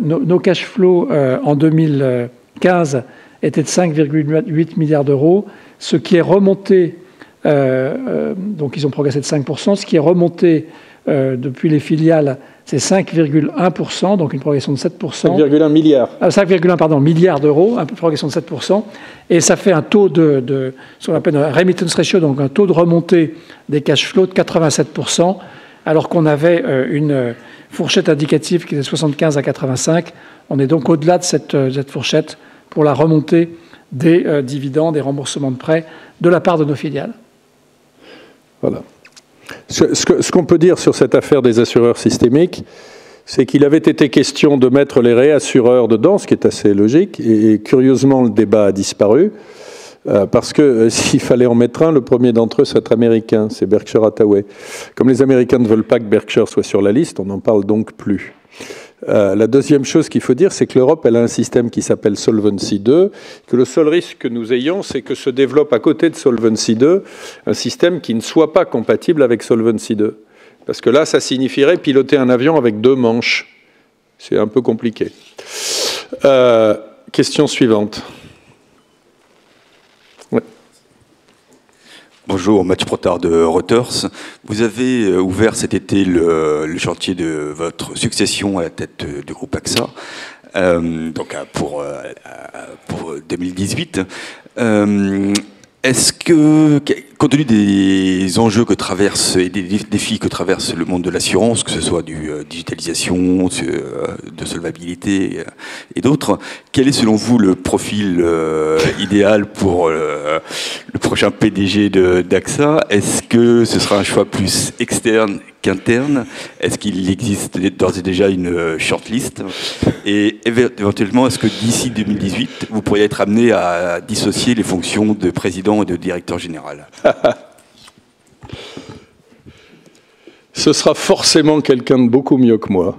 nos cash flows en 2015 étaient de 5,8 milliards d'euros, ce qui est remonté, donc ils ont progressé de 5%, ce qui est remonté depuis les filiales, c'est 5,1%, donc une progression de 7%. 5,1 milliards. 5,1, pardon, milliards d'euros, une progression de 7%. Et ça fait un taux de ce qu'on appelle un remittance ratio, donc un taux de remontée des cash flows de 87%, alors qu'on avait une fourchette indicative qui était de 75 à 85. On est donc au-delà de cette fourchette pour la remontée des dividendes et remboursements de prêts de la part de nos filiales. Voilà. Ce qu'on peut dire sur cette affaire des assureurs systémiques, c'est qu'il avait été question de mettre les réassureurs dedans, ce qui est assez logique, et curieusement, le débat a disparu, parce que s'il fallait en mettre un, le premier d'entre eux serait américain, c'est Berkshire Hathaway. Comme les Américains ne veulent pas que Berkshire soit sur la liste, on n'en parle donc plus. La deuxième chose qu'il faut dire, c'est que l'Europe, elle a un système qui s'appelle Solvency II, que le seul risque que nous ayons, c'est que se développe à côté de Solvency II un système qui ne soit pas compatible avec Solvency II. Parce que là, ça signifierait piloter un avion avec 2 manches. C'est un peu compliqué. Question suivante. Ouais. Bonjour, Mathieu Protard de Reuters. Vous avez ouvert cet été le chantier de votre succession à la tête du groupe AXA, donc pour 2018. compte tenu des enjeux que traverse et des défis que traverse le monde de l'assurance, que ce soit du digitalisation, de solvabilité et d'autres, quel est selon vous le profil idéal pour le prochain PDG d'AXA? Est-ce que ce sera un choix plus externe qu'interne? Est-ce qu'il existe d'ores et déjà une shortlist? Et éventuellement, est-ce que d'ici 2018, vous pourriez être amené à dissocier les fonctions de président et de directeur général? Ce sera forcément quelqu'un de beaucoup mieux que moi.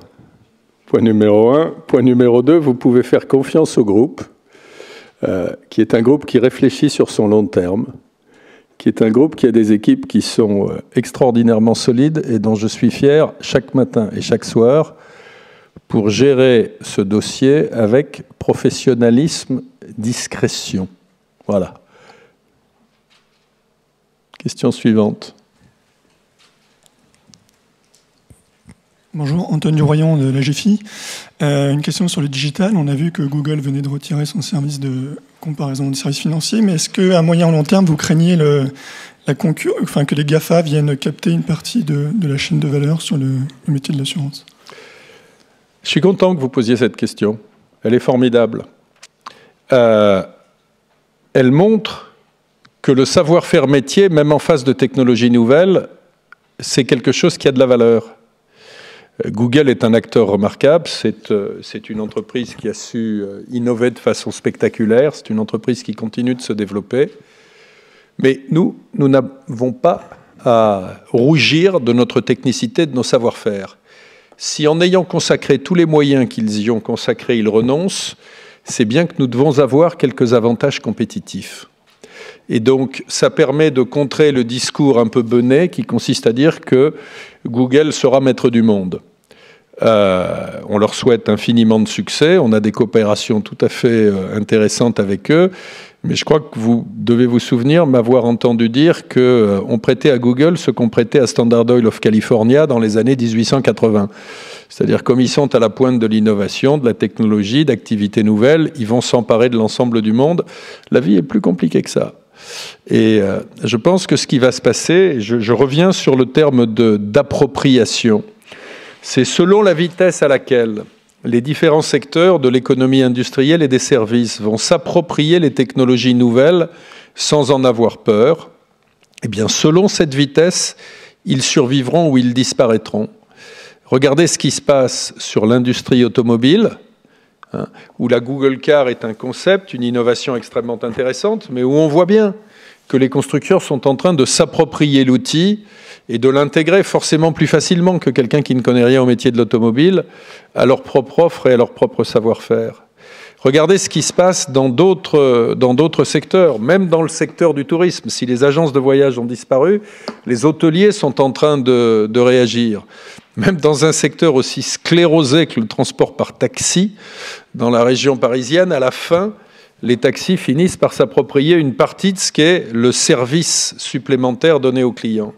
Point numéro 1. Point numéro 2, vous pouvez faire confiance au groupe, qui est un groupe qui réfléchit sur son long terme, qui est un groupe qui a des équipes qui sont extraordinairement solides et dont je suis fier chaque matin et chaque soir pour gérer ce dossier avec professionnalisme, discrétion. Voilà. Question suivante. Bonjour, Antoine Duroyan de la GFI. Une question sur le digital. On a vu que Google venait de retirer son service de comparaison de services financiers, mais est-ce qu'à moyen ou long terme, vous craignez que les GAFA viennent capter une partie de la chaîne de valeur sur le métier de l'assurance? Je suis content que vous posiez cette question. Elle est formidable. Elle montre que le savoir-faire métier, même en face de technologies nouvelles, c'est quelque chose qui a de la valeur. Google est un acteur remarquable, c'est une entreprise qui a su innover de façon spectaculaire, c'est une entreprise qui continue de se développer. Mais nous n'avons pas à rougir de notre technicité, de nos savoir-faire. Si en ayant consacré tous les moyens qu'ils y ont consacrés, ils renoncent, c'est bien que nous devons avoir quelques avantages compétitifs. Et donc, ça permet de contrer le discours un peu bené qui consiste à dire que Google sera maître du monde. On leur souhaite infiniment de succès. On a des coopérations tout à fait intéressantes avec eux. Mais je crois que vous devez vous souvenir m'avoir entendu dire qu'on prêtait à Google ce qu'on prêtait à Standard Oil of California dans les années 1880. C'est-à-dire, comme ils sont à la pointe de l'innovation, de la technologie, d'activités nouvelles, ils vont s'emparer de l'ensemble du monde. La vie est plus compliquée que ça. Et je pense que ce qui va se passer, je reviens sur le terme d'appropriation, c'est selon la vitesse à laquelle les différents secteurs de l'économie industrielle et des services vont s'approprier les technologies nouvelles sans en avoir peur, eh bien, selon cette vitesse, ils survivront ou ils disparaîtront. Regardez ce qui se passe sur l'industrie automobile, où la Google Car est un concept, une innovation extrêmement intéressante, mais où on voit bien que les constructeurs sont en train de s'approprier l'outil et de l'intégrer forcément plus facilement que quelqu'un qui ne connaît rien au métier de l'automobile à leur propre offre et à leur propre savoir-faire. Regardez ce qui se passe dans d'autres secteurs, même dans le secteur du tourisme. Si les agences de voyage ont disparu, les hôteliers sont en train de réagir. Même dans un secteur aussi sclérosé que le transport par taxi, dans la région parisienne, à la fin, les taxis finissent par s'approprier une partie de ce qu'est le service supplémentaire donné aux clients.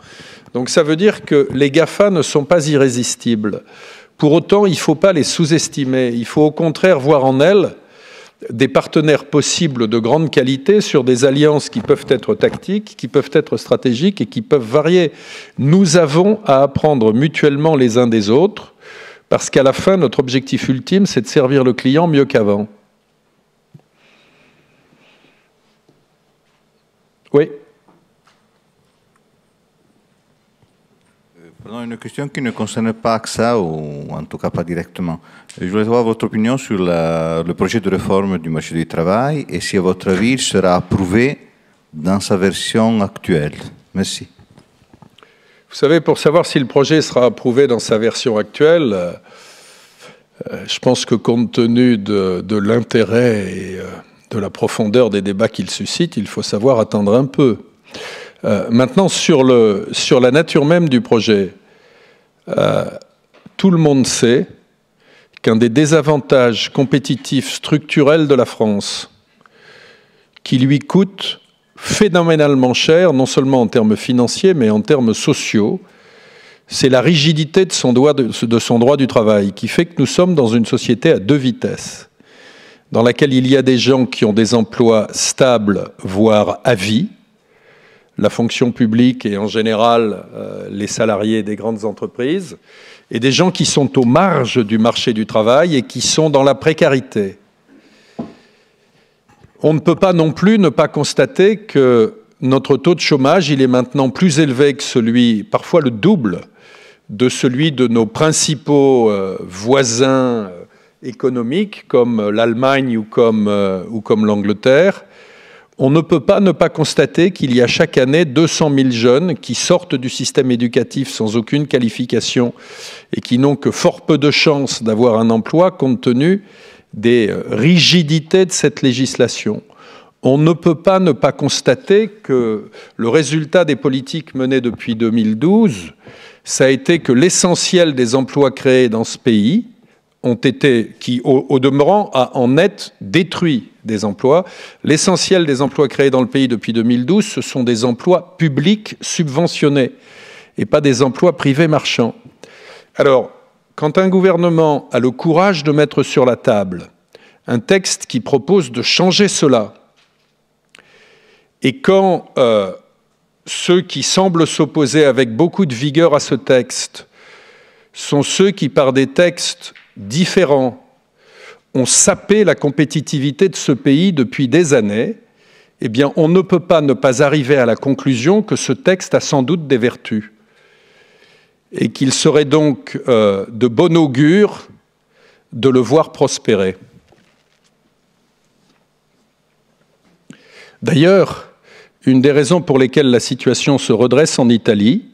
Donc ça veut dire que les GAFA ne sont pas irrésistibles. Pour autant, il ne faut pas les sous-estimer. Il faut au contraire voir en elles des partenaires possibles de grande qualité sur des alliances qui peuvent être tactiques, qui peuvent être stratégiques et qui peuvent varier. Nous avons à apprendre mutuellement les uns des autres parce qu'à la fin, notre objectif ultime, c'est de servir le client mieux qu'avant. Oui. Pardon, une question qui ne concerne pas AXA, ou en tout cas pas directement. Je voulais avoir votre opinion sur le projet de réforme du marché du travail et si, à votre avis, il sera approuvé dans sa version actuelle. Merci. Vous savez, pour savoir si le projet sera approuvé dans sa version actuelle, je pense que compte tenu de l'intérêt et de la profondeur des débats qu'il suscite, il faut savoir attendre un peu. Maintenant, sur la nature même du projet, tout le monde sait qu'un des désavantages compétitifs structurels de la France, qui lui coûte phénoménalement cher, non seulement en termes financiers, mais en termes sociaux, c'est la rigidité de son droit du travail, qui fait que nous sommes dans une société à deux vitesses, dans laquelle il y a des gens qui ont des emplois stables, voire à vie, la fonction publique et en général les salariés des grandes entreprises, et des gens qui sont aux marges du marché du travail et qui sont dans la précarité. On ne peut pas non plus ne pas constater que notre taux de chômage, il est maintenant plus élevé que celui, parfois le double, de celui de nos principaux voisins économiques, comme l'Allemagne ou comme l'Angleterre. On ne peut pas ne pas constater qu'il y a chaque année 200 000 jeunes qui sortent du système éducatif sans aucune qualification et qui n'ont que fort peu de chances d'avoir un emploi compte tenu des rigidités de cette législation. On ne peut pas ne pas constater que le résultat des politiques menées depuis 2012, ça a été que l'essentiel des emplois créés dans ce pays ont été, qui au demeurant a en net détruit des emplois. L'essentiel des emplois créés dans le pays depuis 2012, ce sont des emplois publics subventionnés et pas des emplois privés marchands. Alors, quand un gouvernement a le courage de mettre sur la table un texte qui propose de changer cela, et quand ceux qui semblent s'opposer avec beaucoup de vigueur à ce texte sont ceux qui, par des textes différents, ont sapé la compétitivité de ce pays depuis des années, eh bien, on ne peut pas ne pas arriver à la conclusion que ce texte a sans doute des vertus et qu'il serait donc de bon augure de le voir prospérer. D'ailleurs, une des raisons pour lesquelles la situation se redresse en Italie,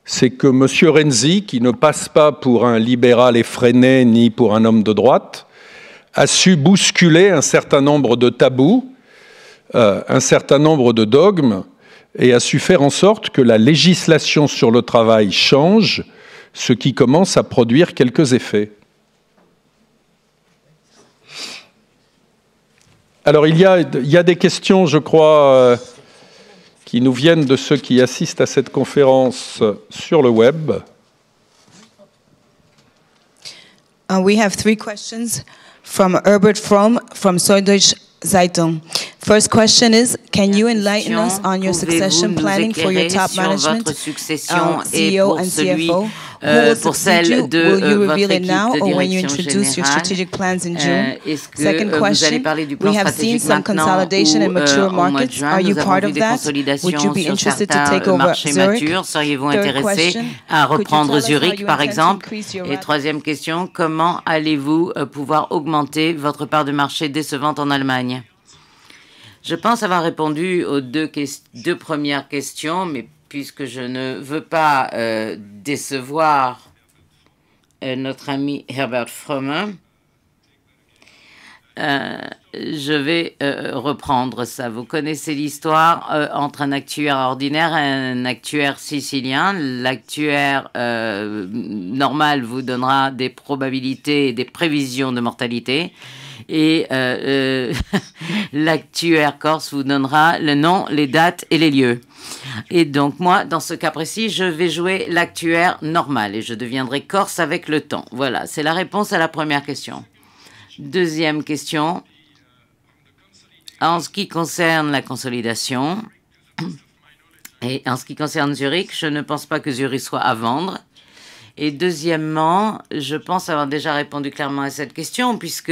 c'est que M. Renzi, qui ne passe pas pour un libéral effréné ni pour un homme de droite, a su bousculer un certain nombre de tabous, un certain nombre de dogmes, et a su faire en sorte que la législation sur le travail change, ce qui commence à produire quelques effets. Alors il y a des questions, je crois, qui nous viennent de ceux qui assistent à cette conférence sur le web. We have 3 questions from Herbert Fromm from Süddeutsche Zeitung. First question is, can you enlighten us on your succession planning for your top management, CEO and CFO? Pour celle de votre équipe de direction générale, est-ce que vous allez parler du plan stratégique maintenant ou au mois de juin? Nous avons vu des consolidations sur certains marchés matures. Seriez-vous intéressé à reprendre Zurich, par exemple? Et troisième question, comment allez-vous pouvoir augmenter votre part de marché décevante en Allemagne? Je pense avoir répondu aux deux premières questions, mais puisque je ne veux pas décevoir notre ami Herbert Fromm, je vais reprendre ça. Vous connaissez l'histoire entre un actuaire ordinaire et un actuaire sicilien. L'actuaire normal vous donnera des probabilités et des prévisions de mortalité. Et l'actuaire corse vous donnera le nom, les dates et les lieux. Et donc moi, dans ce cas précis, je vais jouer l'actuaire normal et je deviendrai corse avec le temps. Voilà, c'est la réponse à la première question. Deuxième question. En ce qui concerne la consolidation et en ce qui concerne Zurich, je ne pense pas que Zurich soit à vendre. Et deuxièmement, je pense avoir déjà répondu clairement à cette question, puisque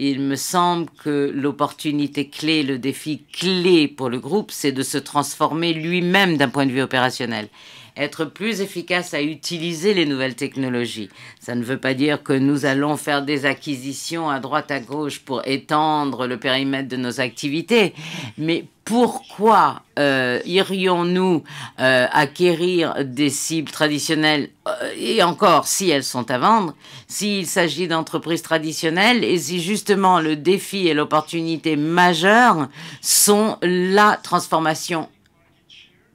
il me semble que l'opportunité clé, le défi clé pour le groupe, c'est de se transformer lui-même d'un point de vue opérationnel. Être plus efficace à utiliser les nouvelles technologies. Ça ne veut pas dire que nous allons faire des acquisitions à droite à gauche pour étendre le périmètre de nos activités, mais pourquoi irions-nous acquérir des cibles traditionnelles, et encore si elles sont à vendre, s'il s'agit d'entreprises traditionnelles, et si justement le défi et l'opportunité majeure sont la transformation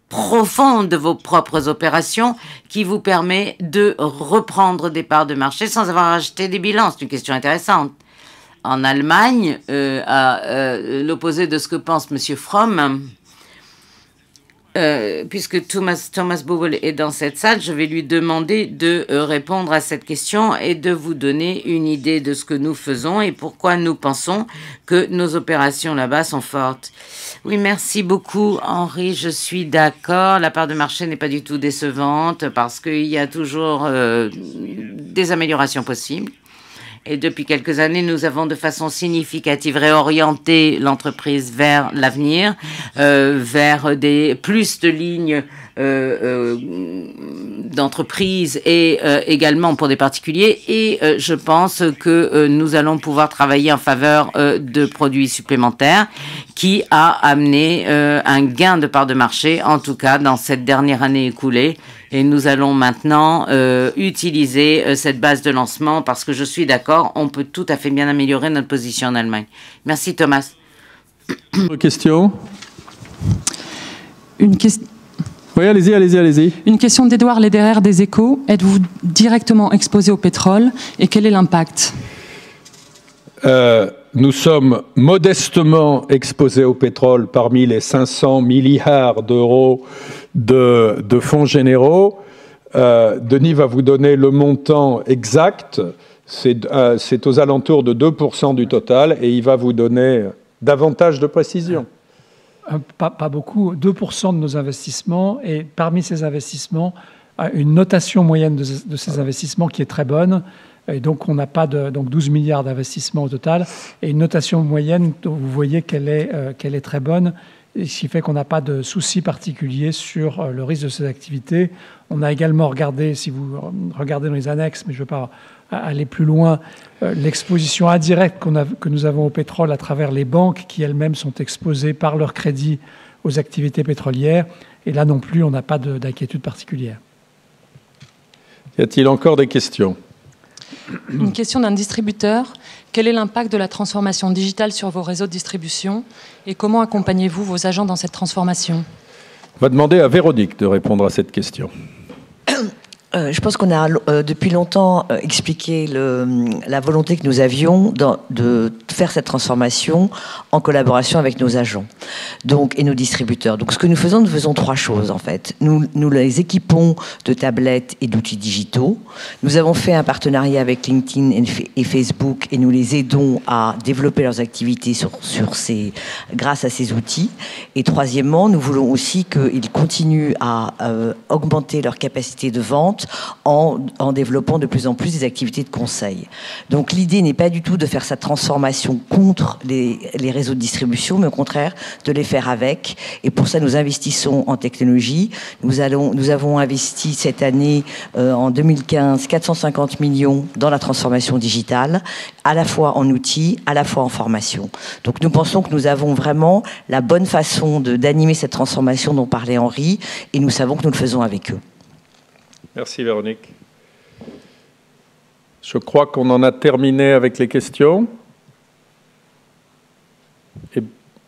profonde de vos propres opérations qui vous permet de reprendre des parts de marché sans avoir acheté des bilans. C'est une question intéressante. En Allemagne, à l'opposé de ce que pense M. Fromm, puisque Thomas Buberl est dans cette salle, je vais lui demander de répondre à cette question et de vous donner une idée de ce que nous faisons et pourquoi nous pensons que nos opérations là-bas sont fortes. Oui, merci beaucoup, Henri. Je suis d'accord. La part de marché n'est pas du tout décevante parce qu'il y a toujours des améliorations possibles. Et depuis quelques années, nous avons de façon significative réorienté l'entreprise vers l'avenir, vers plus de lignes d'entreprise et également pour des particuliers. Et je pense que nous allons pouvoir travailler en faveur de produits supplémentaires qui a amené un gain de part de marché, en tout cas dans cette dernière année écoulée. Et nous allons maintenant utiliser cette base de lancement parce que je suis d'accord, on peut tout à fait bien améliorer notre position en Allemagne. Merci Thomas. Une question ? Oui, allez-y. Une question d'Edouard Lederer des Échos. Êtes-vous directement exposé au pétrole et quel est l'impact ? Nous sommes modestement exposés au pétrole parmi les 500 milliards d'euros de fonds généraux. Denis va vous donner le montant exact. C'est aux alentours de 2% du total et il va vous donner davantage de précision. Pas beaucoup, 2% de nos investissements et parmi ces investissements, une notation moyenne de ces investissements qui est très bonne. Et donc, on n'a pas donc 12 milliards d'investissements au total et une notation moyenne, vous voyez qu'elle est très bonne, et ce qui fait qu'on n'a pas de souci particulier sur le risque de ces activités. On a également regardé, si vous regardez dans les annexes, mais je ne veux pas aller plus loin, l'exposition indirecte que nous avons au pétrole à travers les banques qui elles-mêmes sont exposées par leur crédit aux activités pétrolières. Et là non plus, on n'a pas d'inquiétude particulière. Y a-t-il encore des questions ? Une question d'un distributeur. Quel est l'impact de la transformation digitale sur vos réseaux de distribution et comment accompagnez-vous vos agents dans cette transformation ? On va demander à Véronique de répondre à cette question. Je pense qu'on a depuis longtemps expliqué la volonté que nous avions de faire cette transformation en collaboration avec nos agents et nos distributeurs. Donc ce que nous faisons trois choses en fait. Nous les équipons de tablettes et d'outils digitaux. Nous avons fait un partenariat avec LinkedIn et Facebook et nous les aidons à développer leurs activités grâce à ces outils. Et troisièmement, nous voulons aussi qu'ils continuent à augmenter leur capacité de vente en développant de plus en plus des activités de conseil. Donc l'idée n'est pas du tout de faire cette transformation contre les réseaux de distribution, mais au contraire de les faire avec. Et pour ça, nous investissons en technologie. Nous avons investi cette année, en 2015, 450 millions dans la transformation digitale, à la fois en outils, à la fois en formation. Donc nous pensons que nous avons vraiment la bonne façon d'animer cette transformation dont parlait Henri, et nous savons que nous le faisons avec eux. Merci Véronique. Je crois qu'on en a terminé avec les questions.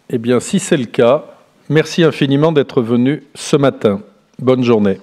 Eh bien, si c'est le cas, merci infiniment d'être venu ce matin. Bonne journée.